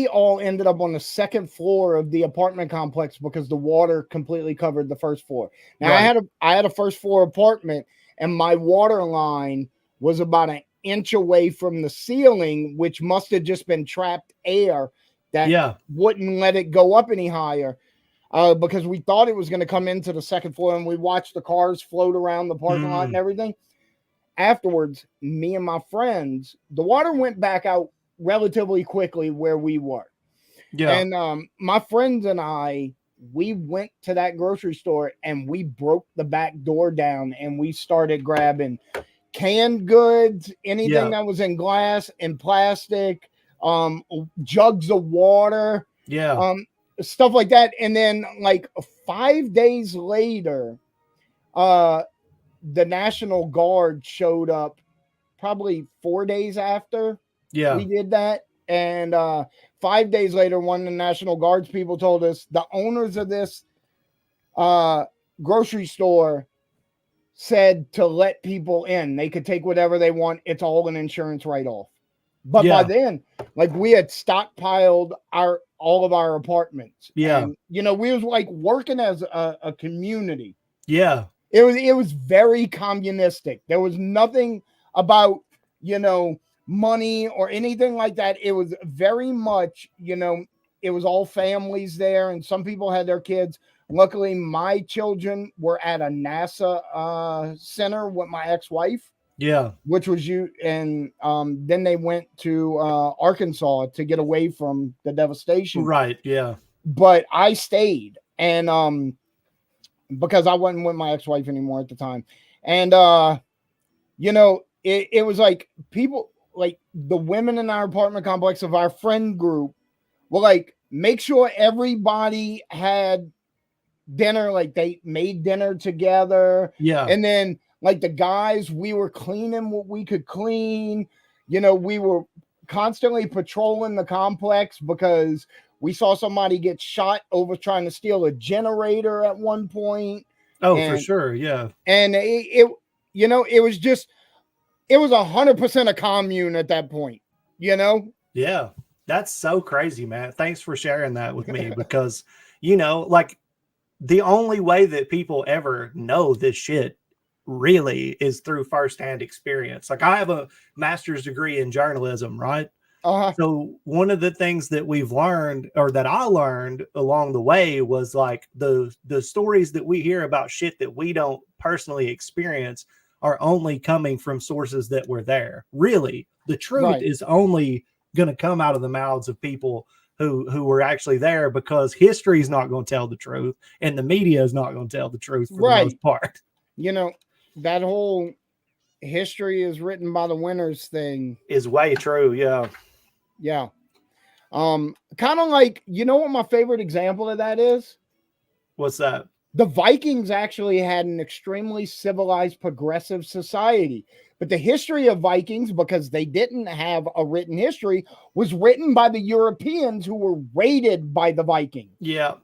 all ended up on the second floor of the apartment complex because the water completely covered the first floor. Now right. I had a first floor apartment, and my water line was about an inch away from the ceiling, which must have just been trapped air that wouldn't let it go up any higher. Because we thought it was going to come into the second floor, and we watched the cars float around the parking lot and everything. Afterwards, me and my friends, the water went back out relatively quickly where we were. Yeah. And my friends and I, we went to that grocery store and we broke the back door down and we started grabbing canned goods, anything that was in glass and plastic, jugs of water. Yeah. Stuff like that. And then like 5 days later, the National Guard showed up probably 4 days after we did that. And 5 days later, one of the National Guard's people told us the owners of this grocery store said to let people in. They could take whatever they want. It's all an insurance write-off. But by then, like we had stockpiled all of our apartments. Yeah. And, we was like working as a community. Yeah. It was very communistic. There was nothing about, money or anything like that. It was very much, it was all families there, and some people had their kids. Luckily, my children were at a NASA center with my ex-wife. Yeah. Which was you. And then they went to Arkansas to get away from the devastation. Right. Yeah. But I stayed. And because I wasn't with my ex-wife anymore at the time. And, it was like people, like the women in our apartment complex of our friend group were like, make sure everybody had dinner. Like they made dinner together. Yeah. And then like the guys, we were cleaning what we could clean. We were constantly patrolling the complex because we saw somebody get shot over trying to steal a generator at one point. Oh, for sure. Yeah. And it was just, it was 100% a commune at that point, Yeah. That's so crazy, man. Thanks for sharing that with me because, like the only way that people ever know this shit really is through firsthand experience. Like I have a master's degree in journalism, right? So one of the things that we've learned, or that I learned along the way, was like the stories that we hear about shit that we don't personally experience are only coming from sources that were there. Really, the truth is only going to come out of the mouths of people who were actually there, because history is not going to tell the truth and the media is not going to tell the truth for the most part. You know, that whole history is written by the winners thing is way true. Yeah. Yeah. Kind of like, you know what my favorite example of that is? What's that? The Vikings actually had an extremely civilized, progressive society. But the history of Vikings, because they didn't have a written history, was written by the Europeans who were raided by the Vikings. Yeah.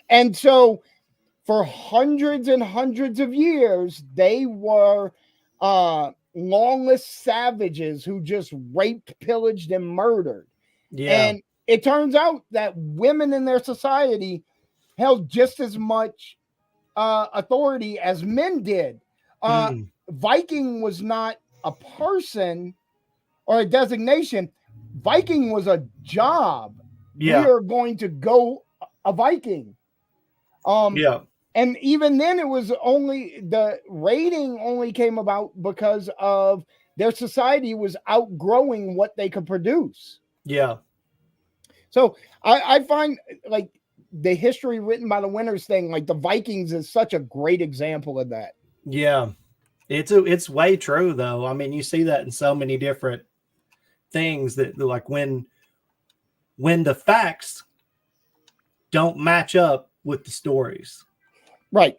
And so for hundreds and hundreds of years, they were lawless savages who just raped, pillaged, and murdered. Yeah. And it turns out that women in their society held just as much authority as men did. Viking was not a person or a designation. Viking was a job. Yeah. We are going to go a Viking. Yeah. And even then, it was only the raiding only came about because of their society was outgrowing what they could produce. Yeah. So I find like the history written by the winners thing, like the Vikings is such a great example of that. Yeah. It's way true though. I mean, you see that in so many different things that like when the facts don't match up with the stories. Right.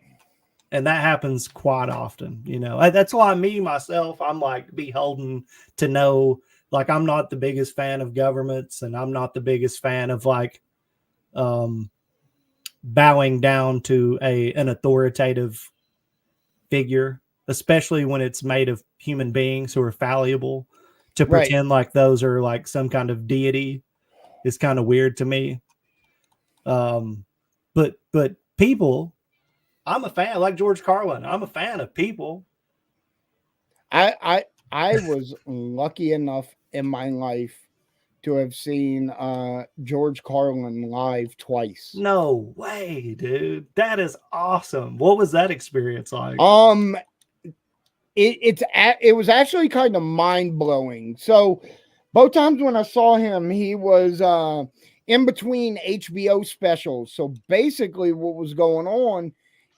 And that happens quite often, you know. That's why myself, I'm like beholden to know, like, I'm not the biggest fan of governments, and I'm not the biggest fan of like bowing down to an authoritative figure, especially when it's made of human beings who are fallible. To pretend like those are like some kind of deity is kind of weird to me. But people, I'm a fan, like George Carlin. I'm a fan of people. I was lucky enough in my life to have seen George Carlin live twice. No way, dude. That is awesome. What was that experience like? It was actually kind of mind-blowing. So both times when I saw him, he was in between HBO specials. So basically what was going on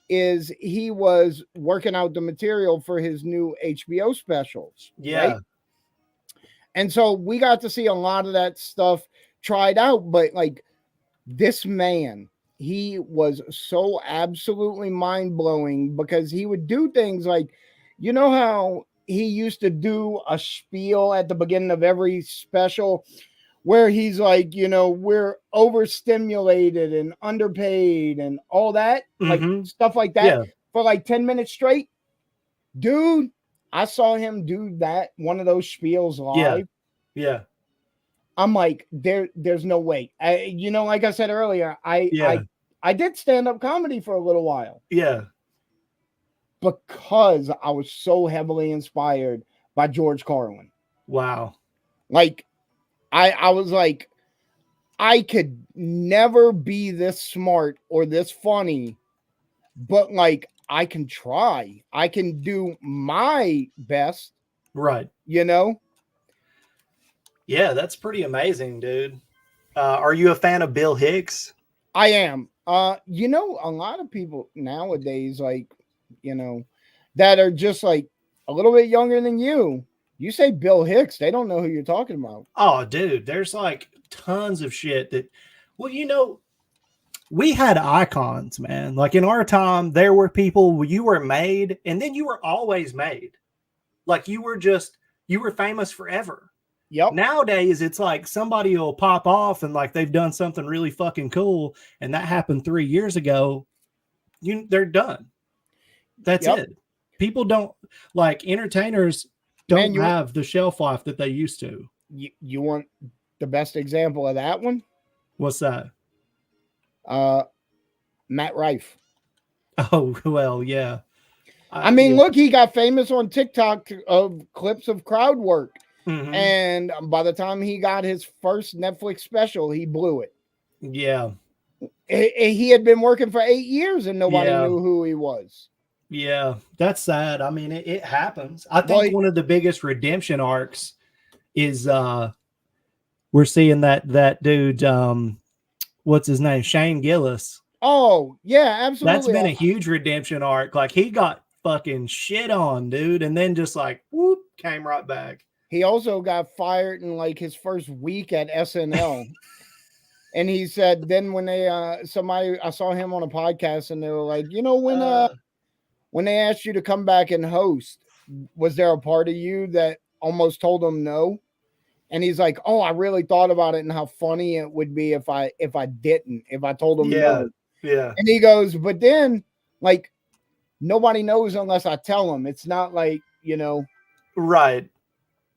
is he was working out the material for his new HBO specials. Yeah. Right? And so we got to see a lot of that stuff tried out, but like this man, he was so absolutely mind-blowing because he would do things like, you know how he used to do a spiel at the beginning of every special where he's like, you know, we're overstimulated and underpaid and all that, like stuff like that for like 10 minutes straight. Dude, I saw him do that, one of those spiels live. Yeah. I'm like, there's no way. You know, like I said earlier, I did stand-up comedy for a little while. Yeah. Because I was so heavily inspired by George Carlin. Wow. Like, I was like, I could never be this smart or this funny, but like, I can try. I can do my best. Right. You know? Yeah, that's pretty amazing, dude. Are you a fan of Bill Hicks? I am. You know, a lot of people nowadays, like, you know, that are just like a little bit younger than you. You say Bill Hicks, they don't know who you're talking about. Oh, dude, there's like tons of shit that, well, you know, we had icons, man. Like in our time, there were people, you were made and then you were always made. Like you were famous forever. Yep. Nowadays, it's like somebody will pop off and like they've done something really fucking cool. And that happened 3 years ago. They're done. That's it. People don't, like, entertainers don't have the shelf life that they used to. You want the best example of that one? What's that? Matt Rife. Oh, well, yeah. I mean, look, he got famous on TikTok of clips of crowd work. Mm-hmm. And by the time he got his first Netflix special, he blew it. Yeah. He had been working for 8 years and nobody knew who he was. Yeah, that's sad. I mean, it happens. I think one of the biggest redemption arcs is we're seeing that dude, what's his name? Shane Gillis. Oh, yeah, That's absolutely. been a huge redemption arc. Like he got fucking shit on, dude, and then just like whoop, came right back. He also got fired in like his first week at SNL. And he said then when they somebody I saw him on a podcast and they were like, when they asked you to come back and host, was there a part of you that almost told them no? And he's like, "Oh, I really thought about it and how funny it would be if I didn't, if I told them no." Yeah. And he goes, "But then like nobody knows unless I tell them. It's not like, Right.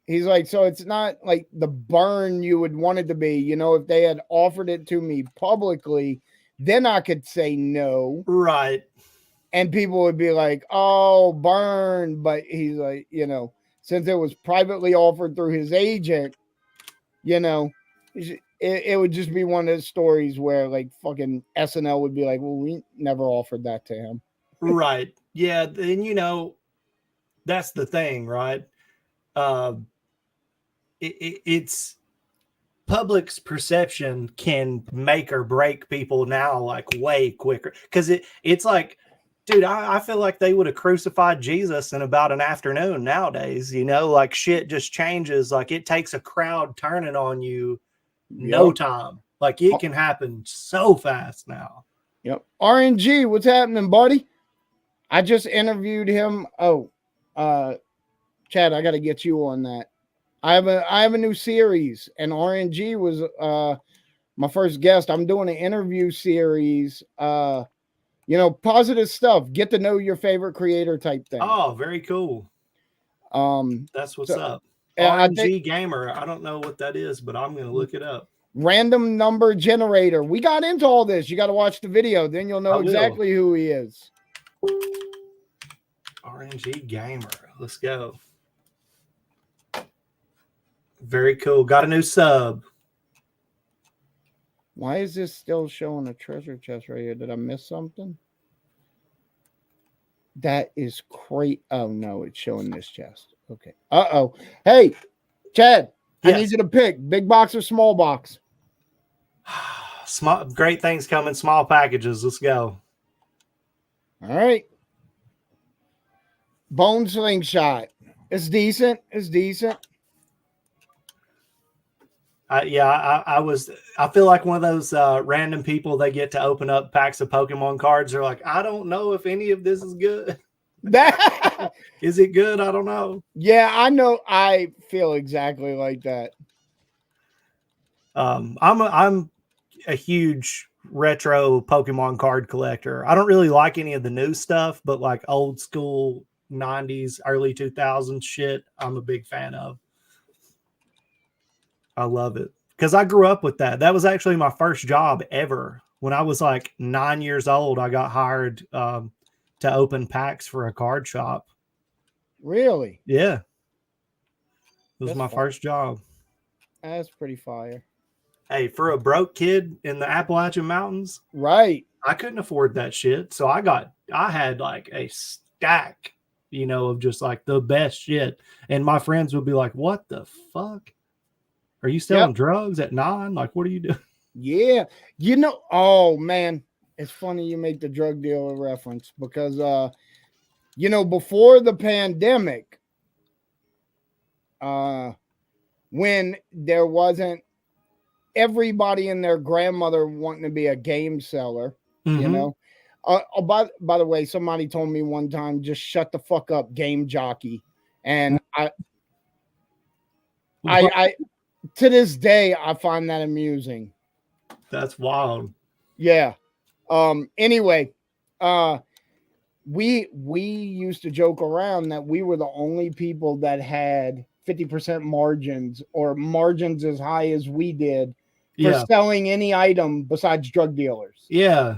He's like, so it's not like the burn you would want it to be. If they had offered it to me publicly, then I could say no. Right. And people would be like, oh, burn. But he's like, since it was privately offered through his agent, it would just be one of those stories where like fucking SNL would be like, well, we never offered that to him. Right. Yeah. And that's the thing, right? It's public's perception can make or break people now like way quicker because it's like, dude, I feel like they would have crucified Jesus in about an afternoon nowadays. Like shit just changes. Like it takes a crowd turning on you no time. Like it can happen so fast now. Yep. RNG, what's happening, buddy? I just interviewed him. Oh, Chad, I got to get you on that. I have a new series, and RNG was my first guest. I'm doing an interview series. Positive stuff. Get to know your favorite creator type thing. Oh, very cool. That's what's up. RNG Gamer. I don't know what that is, but I'm gonna look it up. Random number generator. We got into all this. You got to watch the video, then you'll know exactly who he is. RNG Gamer. Let's go. Very cool. Got a new sub. Why is this still showing a treasure chest right here? Did I miss something? That is great. Oh, no, it's showing this chest. Okay. Uh-oh. Hey, Chad, yes. I need you to pick big box or small box. Great things come in small packages. Let's go. All right. Bone slingshot. It's decent. It's decent. I feel like one of those random people they get to open up packs of Pokemon cards. They're like, I don't know if any of this is good. Is it good? I don't know. Yeah, I know. I feel exactly like that. I'm a huge retro Pokemon card collector. I don't really like any of the new stuff, but like old school 90s, early 2000s shit, I'm a big fan of. I love it because I grew up with that. That was actually my first job ever. When I was like 9 years old, I got hired to open packs for a card shop. Really? Yeah. It was my first job. That's pretty fire. Hey, for a broke kid in the Appalachian Mountains, right? I couldn't afford that shit. So I had like a stack, of just like the best shit. And my friends would be like, what the fuck? Are you selling drugs at 9? Like, what are you doing? Yeah. Oh man, it's funny you make the drug dealer reference because, before the pandemic, when there wasn't everybody and their grandmother wanting to be a game seller, by the way, somebody told me one time, just shut the fuck up, game jockey. And I to this day, I find that amusing. That's wild. Yeah. Anyway, we used to joke around that we were the only people that had 50% margins or margins as high as we did for selling any item besides drug dealers. Yeah.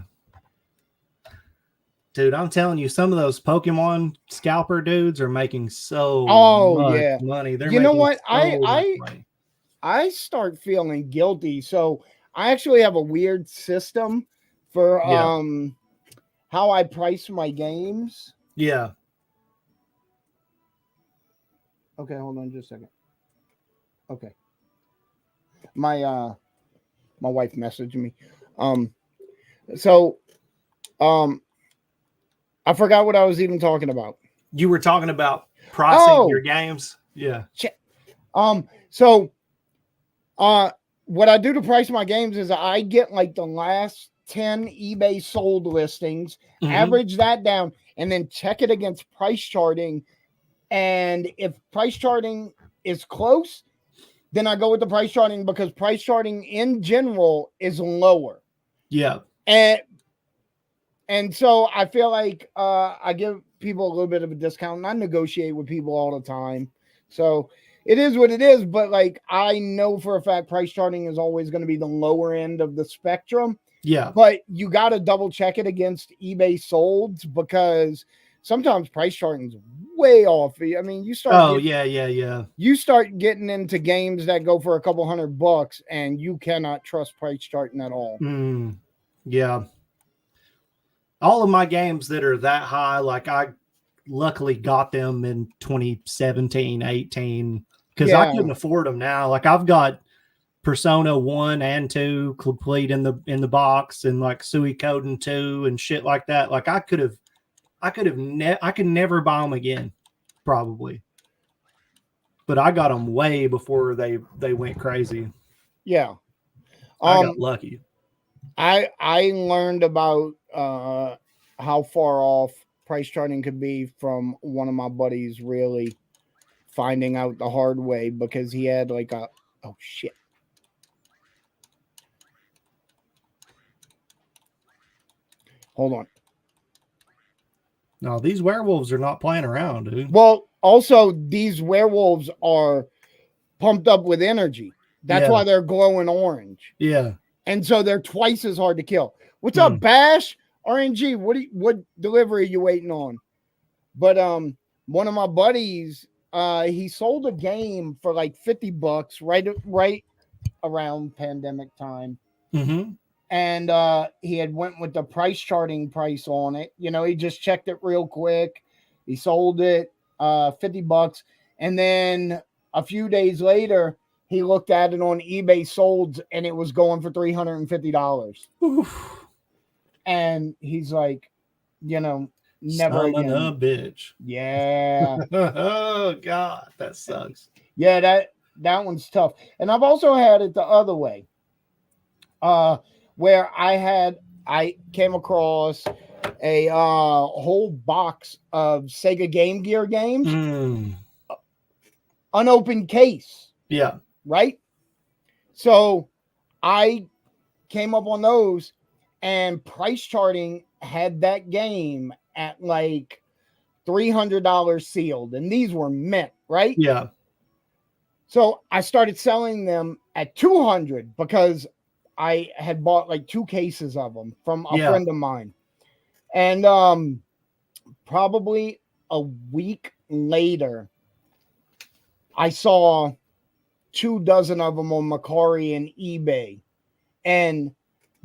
Dude, I'm telling you, some of those Pokemon scalper dudes are making so much money. They're know what? I start feeling guilty. So I actually have a weird system for how I price my games. Yeah. Okay, hold on just a second. Okay. My my wife messaged me. So I forgot what I was even talking about. You were talking about pricing Oh. your games. Yeah. So what I do to price my games is I get like the last 10 eBay sold listings, Mhm. average that down, and then check it against price charting. And if price charting is close, then I go with the price charting because price charting in general is lower. Yeah. And so I feel like I give people a little bit of a discount, and I negotiate with people all the time. So it is what it is. But like I know for a fact, price charting is always going to be the lower end of the spectrum. Yeah. But you got to double check it against eBay solds because sometimes price charting is way off. I mean, you start. Oh, yeah. You start getting into games that go for a couple $100 and you cannot trust price charting at all. Yeah. All of my games that are that high, like I luckily got them in 2017, 18, because I couldn't afford them now. Like I've got Persona 1 and 2 complete in the box, and like Suikoden 2 and shit like that. Like I could never buy them again, probably. But I got them way before they went crazy. Yeah. I got lucky. I learned about how far off price charting could be from one of my buddies really finding out the hard way because he had like a oh shit. Hold on. No, these werewolves are not playing around, dude. Well, also these werewolves are pumped up with energy. That's why they're glowing orange. Yeah. And so they're twice as hard to kill. What's up, Bash? RNG, what delivery are you waiting on? But one of my buddies, he sold a game for like $50 right around pandemic time. Mm-hmm. And he had went with the price charting price on it. You know, he just checked it real quick. He sold it $50. And then a few days later, he looked at it on eBay sold and it was going for $350. Oof. And he's like, you know, never again. A bitch. Yeah. Oh God, that sucks. Yeah, that one's tough. And I've also had it the other way. Where I came across a whole box of Sega Game Gear games. Unopened case. Yeah. Right? So I came up on those, and price charting had that game at like $300 sealed, and these were mint, right? Yeah. So I started selling them at $200 because I had bought like 2 cases of them from a friend of mine. And probably a week later, I saw 2 dozen of them on Mercari and eBay, and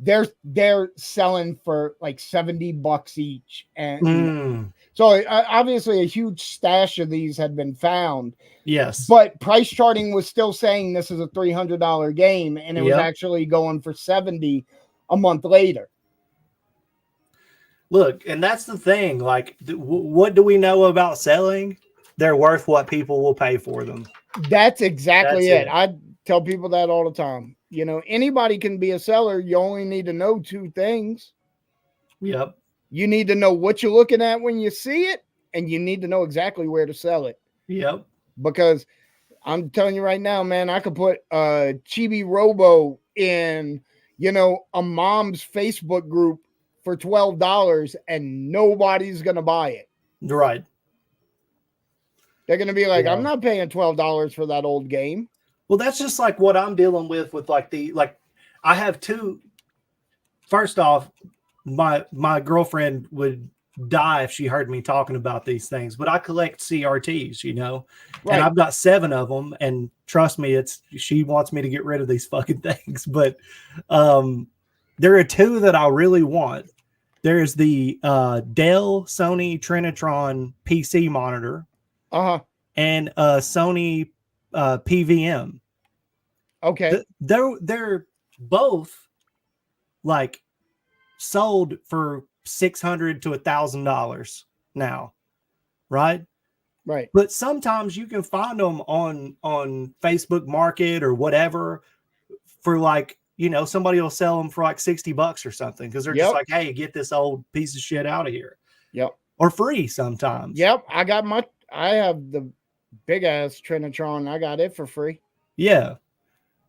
they're selling for like $70 each. And so obviously a huge stash of these had been found. Yes. But price charting was still saying this is a $300 game, and it was actually going for $70 a month later. Look, and that's the thing. Like, what do we know about selling? They're worth what people will pay for them. That's exactly it. I tell people that all the time. You know, anybody can be a seller. You only need to know 2 things. Yep. You need to know what you're looking at when you see it, and you need to know exactly where to sell it. Yep. Because I'm telling you right now, man, I could put Chibi Robo in, you know, a mom's Facebook group for $12 and nobody's going to buy it. Right. They're going to be like, I'm not paying $12 for that old game. Well, that's just like what I'm dealing with like I have 2. First off, my girlfriend would die if she heard me talking about these things, but I collect CRTs, you know, and I've got 7 of them, and trust me, she wants me to get rid of these fucking things. But there are 2 that I really want. There's the Dell Sony Trinitron PC monitor, and a Sony PVM. Okay. They're both like sold for $600 to $1,000 now, right? Right. But sometimes you can find them on Facebook Market or whatever for like, somebody will sell them for like $60 or something because they're just like, hey, get this old piece of shit out of here. Yep. Or free sometimes. Yep. I have the big ass Trinitron. I got it for free. Yeah.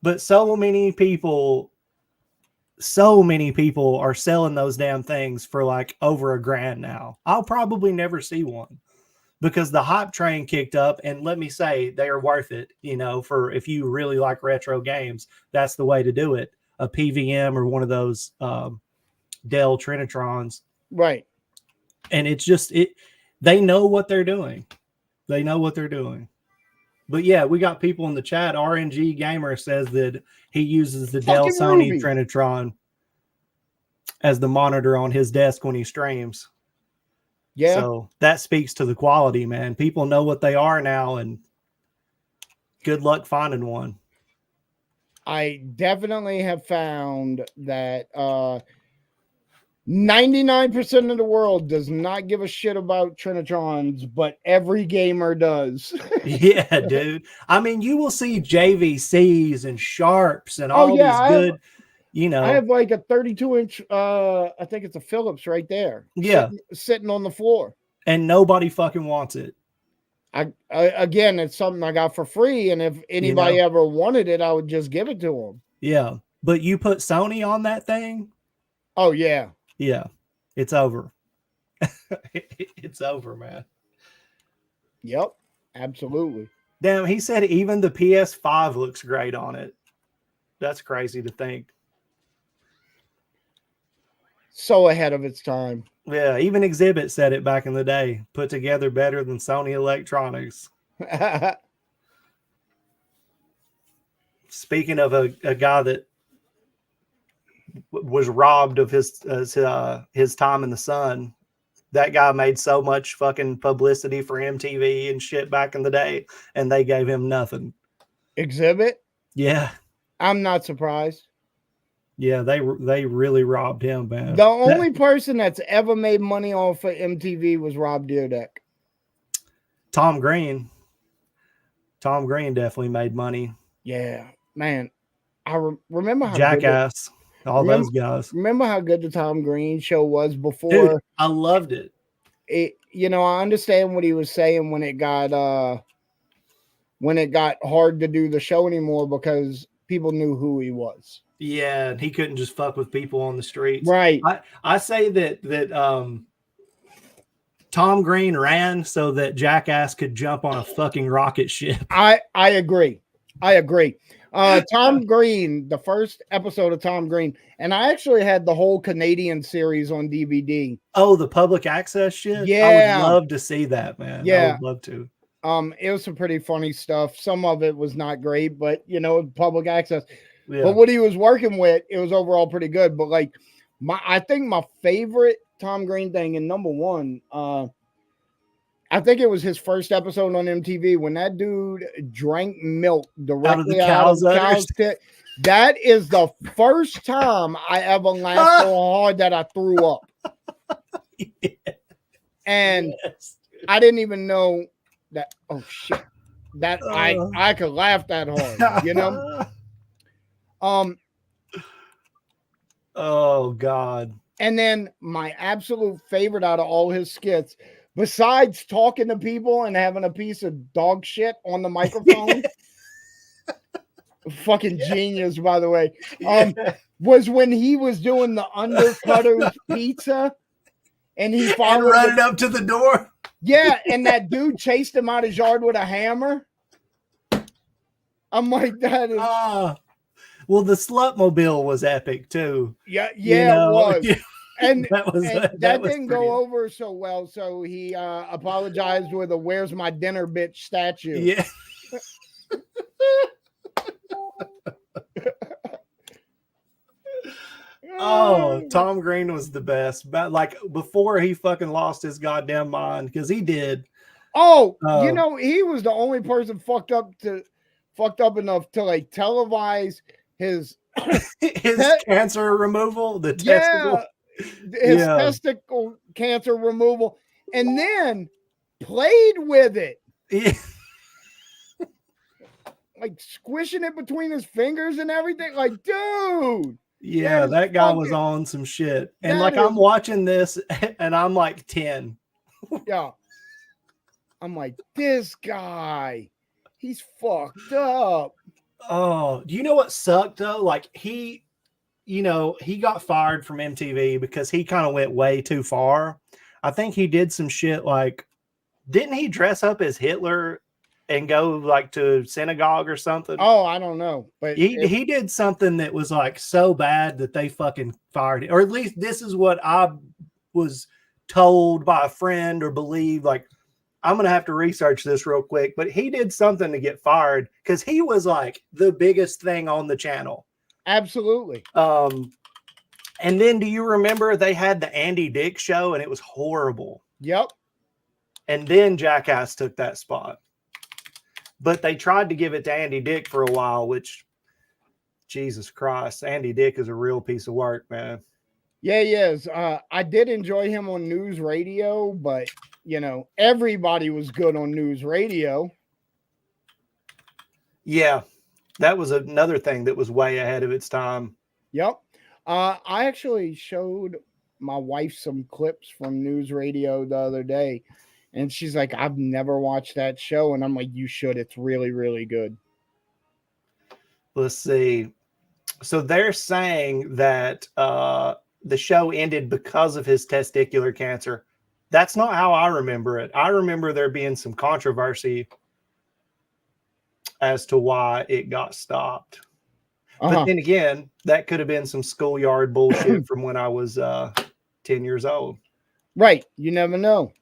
But so many people are selling those damn things for like over $1,000 now. I'll probably never see one because the hype train kicked up, and let me say they are worth it. For if you really like retro games, that's the way to do it. A PVM or one of those Dell Trinitrons, right? And it's just they know what they're doing. They know what they're doing. But yeah, we got people in the chat. RNG Gamer says that he uses the Dell Sony Trinitron as the monitor on his desk when he streams. Yeah. So that speaks to the quality, man. People know what they are now, and good luck finding one. I definitely have found that 99% of the world does not give a shit about Trinitrons, but every gamer does. Yeah, dude. I mean, you will see JVCs and Sharps and all these good, I have like a 32-inch, I think it's a Philips right there. Yeah. Sitting on the floor. And nobody fucking wants it. Again, it's something I got for free. And if anybody ever wanted it, I would just give it to them. Yeah. But you put Sony on that thing? Oh, yeah. Yeah. It's over. It's over, man. Yep. Absolutely. Damn, he said even the PS5 looks great on it. That's crazy to think. So ahead of its time. Yeah, even Exhibit said it back in the day. Put together better than Sony Electronics. Speaking of a guy that was robbed of his time in the sun, that guy made so much fucking publicity for MTV and shit back in the day, and they gave him nothing. Exhibit? Yeah. I'm not surprised. Yeah, they really robbed him, man. The only person that's ever made money off of MTV was Rob Dyrdek. Tom Green. Tom Green definitely made money. Yeah, man. I remember how Jackass. Those guys. Remember how good the Tom Green show was before? Dude, I loved it. I understand what he was saying when it got hard to do the show anymore because people knew who he was. Yeah, and he couldn't just fuck with people on the streets. Right. I say that Tom Green ran so that Jackass could jump on a fucking rocket ship. I agree. Tom Green, the first episode of Tom Green, and I actually had the whole Canadian series on DVD. Oh, the public access shit? Yeah. I would love to see that, man. Yeah. I would love to. It was some pretty funny stuff. Some of it was not great, but public access. Yeah. But what he was working with, it was overall pretty good. But like I think my favorite Tom Green thing, and number one, I think it was his first episode on MTV when that dude drank milk directly out of the cow's tit. That is the first time I ever laughed so hard that I threw up. Yes. And I didn't even know that. Oh shit! That I could laugh that hard, Oh God. And then my absolute favorite out of all his skits, besides talking to people and having a piece of dog shit on the microphone, fucking genius, by the way, was when he was doing the Undercutter's Pizza, and he followed running up to the door. Yeah, and that dude chased him out his yard with a hammer. I'm like, that is. Well, the Slutmobile was epic too. Yeah, it was. And that didn't go over so well, so he apologized with a "Where's my dinner, bitch" statue. Yeah. Oh, Tom Green was the best. But like before he fucking lost his goddamn mind, because he did. Oh, he was the only person fucked up fucked up enough to like televise his His cancer removal, the yeah, testicle. his testicle cancer removal, and then played with it. Yeah. Like squishing it between his fingers and everything. Like, dude. Yeah, that guy was on some shit. And like I'm watching this and I'm like 10. Yeah. I'm like, this guy, he's fucked up. Oh, do you know what sucked though? Like he got fired from MTV because he kind of went way too far. I think he did some shit like, didn't he dress up as Hitler and go like to synagogue or something? Oh, I don't know. But he did something that was like so bad that they fucking fired him. Or at least this is what I was told by a friend or believe. Like, I'm going to have to research this real quick, but he did something to get fired because he was like the biggest thing on the channel. Absolutely. And then do you remember they had the Andy Dick show and it was horrible? Yep. And then Jackass took that spot. But they tried to give it to Andy Dick for a while, which, Jesus Christ, Andy Dick is a real piece of work, man. Yeah, he is. I did enjoy him on News Radio, but, you know, everybody was good on News Radio. Yeah, that was another thing that was way ahead of its time. Yep. I actually showed my wife some clips from News Radio the other day, and she's like, I've never watched that show. And I'm like, you should. It's really, really good. Let's see. So they're saying that the show ended because of his testicular cancer. That's not how I remember it. I remember there being some controversy as to why it got stopped. But then again, that could have been some schoolyard bullshit from when I was 10 years old. Right. You never know.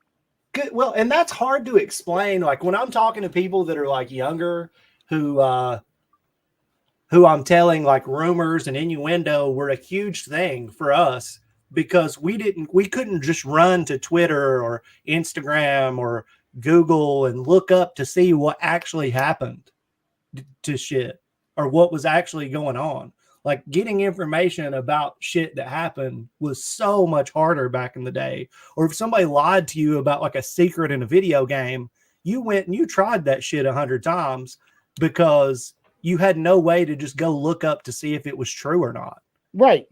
Good. Well, and that's hard to explain. Like when I'm talking to people that are like younger who I'm telling like rumors and innuendo were a huge thing for us because we couldn't just run to Twitter or Instagram or Google and look up to see what actually happened to shit or what was actually going on. Like getting information about shit that happened was so much harder back in the day. Or if somebody lied to you about like a secret in a video game, you went and you tried that shit 100 times because you had no way to just go look up to see if it was true or not. Right.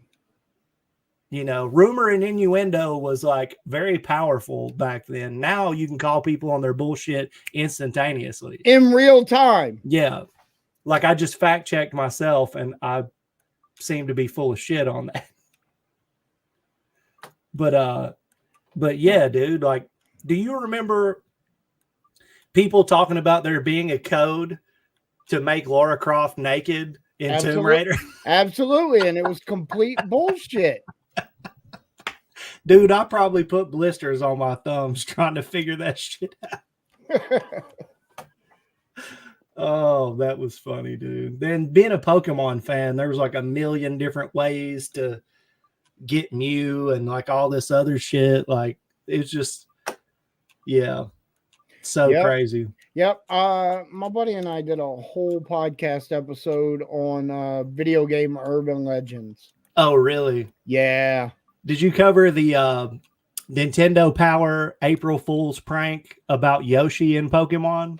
You know, rumor and innuendo was like very powerful back then. Now you can call people on their bullshit instantaneously. In real time. Yeah. Like I just fact checked myself and I seem to be full of shit on that. But yeah, dude, like, do you remember people talking about there being a code to make Lara Croft naked in Tomb Raider? Absolutely. And it was complete bullshit. Dude, I probably put blisters on my thumbs trying to figure that shit out. Oh, that was funny, dude. Then being a Pokemon fan, there was like a million different ways to get Mew and like all this other shit. Like it's just, yeah, so crazy. Yep. My buddy and I did a whole podcast episode on video game urban legends. Oh, really? Yeah. Did you cover the Nintendo Power April Fool's prank about Yoshi in Pokemon?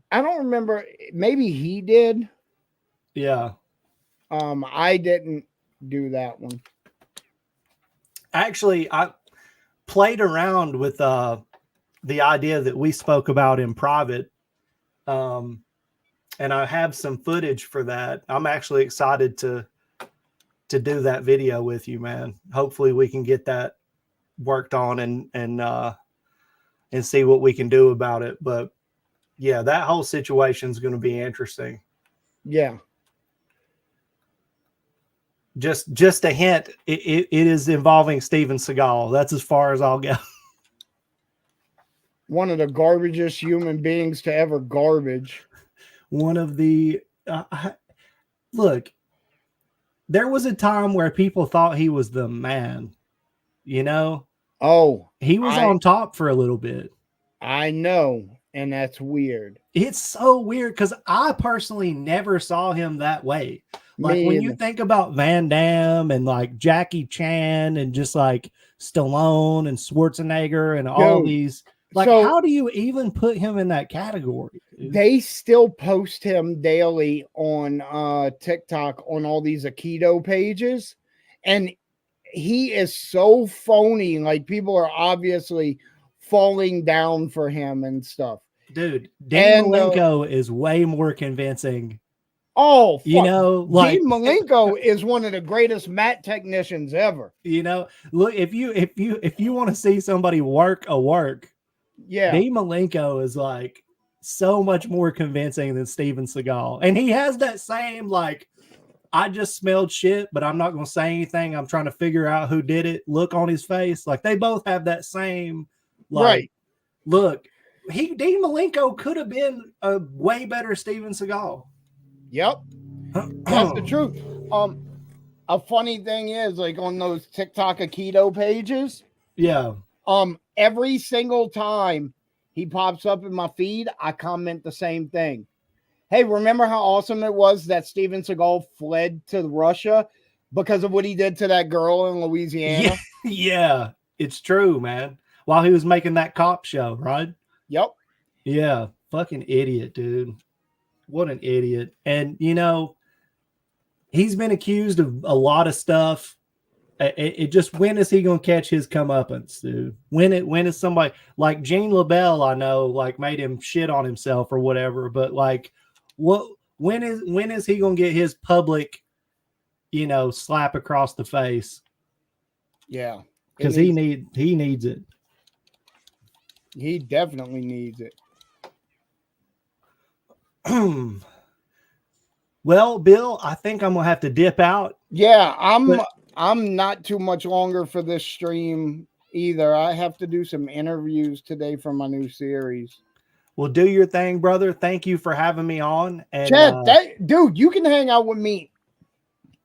I don't remember. Maybe he did. Yeah. I didn't do that one. Actually, I played around with the idea that we spoke about in private. And I have some footage for that. I'm actually excited to do that video with you, man. Hopefully we can get that worked on and see what we can do about it. But yeah, that whole situation is going to be interesting. Yeah. Just a hint. It is involving Steven Seagal. That's as far as I'll go. One of the garbagest human beings to ever garbage. One of the look. There was a time where people thought he was the man. You know. Oh, he was on top for a little bit. I know, and that's weird. It's so weird because I personally never saw him that way. Like Me when you either. think about Van Damme and like Jackie Chan and just like Stallone and Schwarzenegger and all Dude, these, like, so how do you even put him in that category, dude? they still post him daily on TikTok on all these Aikido pages, and he is so phony. Like people are obviously falling down for him and stuff. Dude, Dean And Malenko is way more convincing. oh You fuck, know, like Dean Malenko is one of the greatest mat technicians ever. you know, look, if you want to see somebody work a work, Yeah, Dean Malenko is like so much more convincing than Steven Seagal. And he has that same like, I just smelled shit, but I'm not going to say anything. I'm trying to figure out who did it. Look on his face. Like they both have that same like right. look. Dean Malenko could have been a way better Steven Seagal. Yep, that's the truth. A funny thing is, like on those TikTok Aikido pages, Yeah. every single time he pops up in my feed, I comment the same thing. Hey, remember how awesome it was that Steven Seagal fled to Russia because of what he did to that girl in Louisiana? Yeah, it's true, man. While he was making that cop show, right? Yep. Yeah, fucking idiot, dude. What an idiot. And you know, he's been accused of a lot of stuff. It just, when is he gonna catch his comeuppance, dude? When is somebody like Gene LaBelle, I know, like made him shit on himself or whatever, but like when is he gonna get his public, slap across the face? Yeah. Because he needs it. He definitely needs it. Well, Bill, I think I'm gonna have to dip out. Yeah, But I'm not too much longer for this stream either. I have to do some interviews today for my new series. well, do your thing, brother. Thank you for having me on. And Chad, dude, you can hang out with me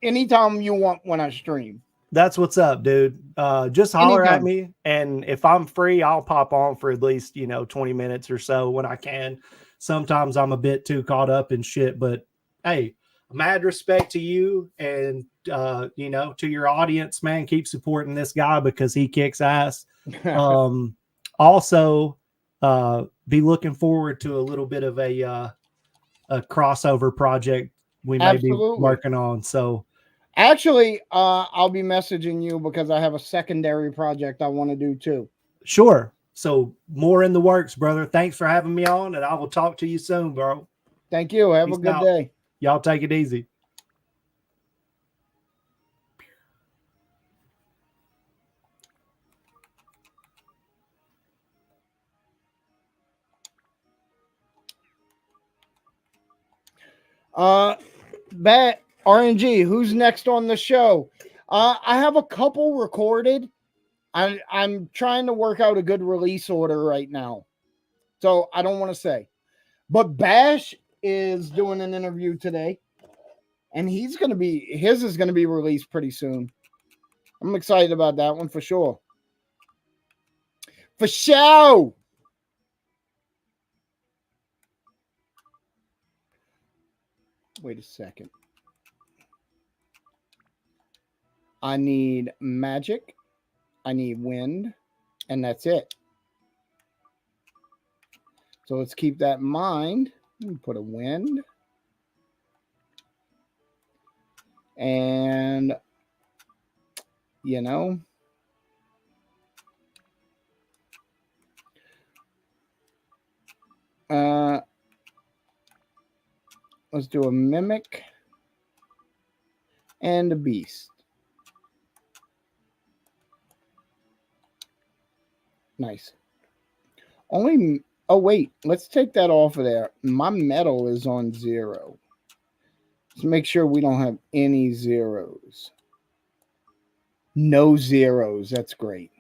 anytime you want when I stream. that's what's up, dude. Just holler at Anytime. me, and if I'm free, I'll pop on for at least 20 minutes or so when I can. Sometimes I'm a bit too caught up in shit, but hey, mad respect to you and to your audience, man. Keep supporting this guy because he kicks ass. Also, be looking forward to a little bit of a crossover project we may be working on. So. Actually, I'll be messaging you because I have a secondary project I want to do too. Sure. So more in the works, brother. Thanks for having me on, and I will talk to you soon, bro. Thank you. Have a good day. Y'all take it easy. Bet RNG, who's next on the show? I have a couple recorded. I'm trying to work out a good release order right now, so I don't want to say. But Bash is doing an interview today, and his is going to be released pretty soon. I'm excited about that one for sure. For sure. Wait a second. I need magic. I need wind. And that's it. So let's keep that in mind. Put a wind. And, let's do a mimic and a beast. Nice. Oh wait, let's take that off of there. My metal is on 0. Let's make sure we don't have any zeros. No zeros. That's great.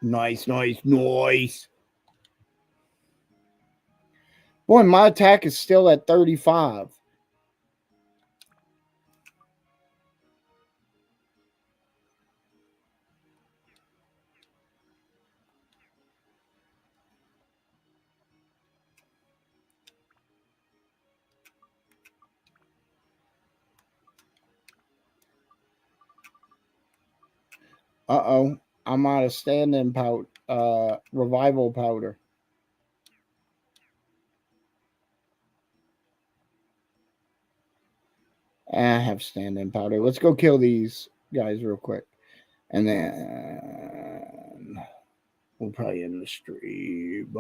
Nice. Boy, my attack is still at 35. Uh-oh. I'm out of stand-in powder. Revival powder. I have stand-in powder. Let's go kill these guys real quick. And then we'll probably end the stream.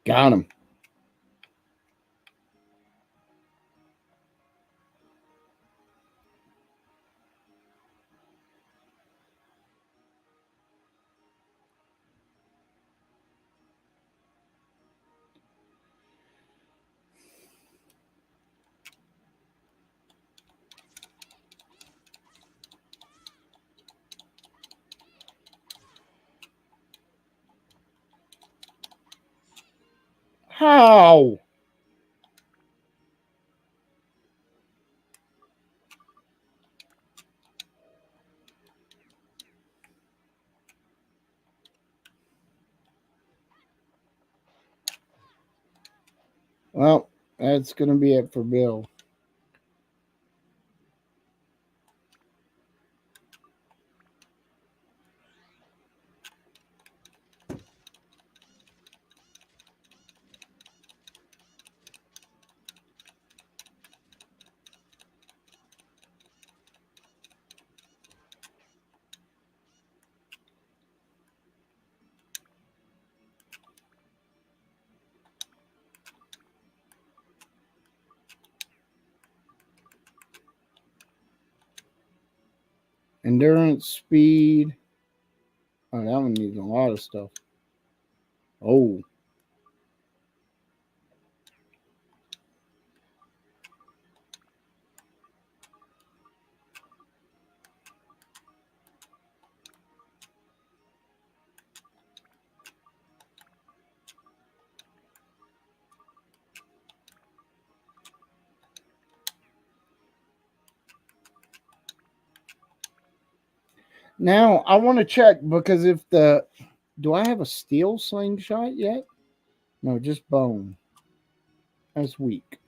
Got him. How? Well, that's going to be it for Bill. Endurance, speed. Oh, that one needs a lot of stuff. Oh. Now, I want to check because if the... Do I have a steel slingshot yet? No, just bone. That's weak.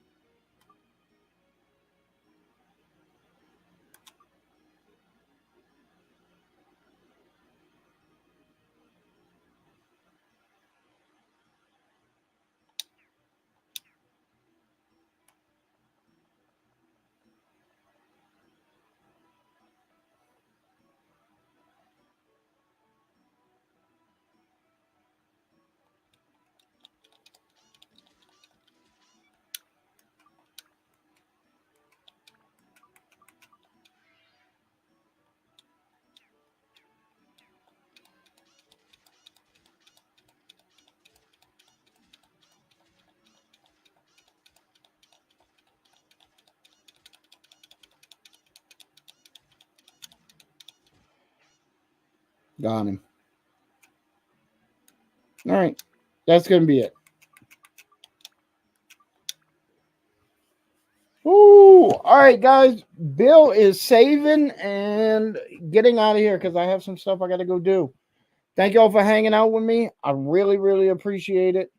Got him. All right. That's going to be it. Ooh, all right, guys. Bill is saving and getting out of here because I have some stuff I got to go do. Thank you all for hanging out with me. I really, really appreciate it.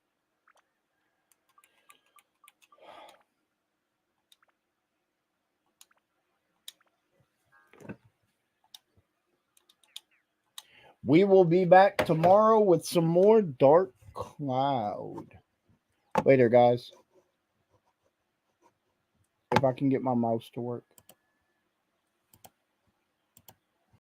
We will be back tomorrow with some more Dark Cloud. Later, guys. If I can get my mouse to work.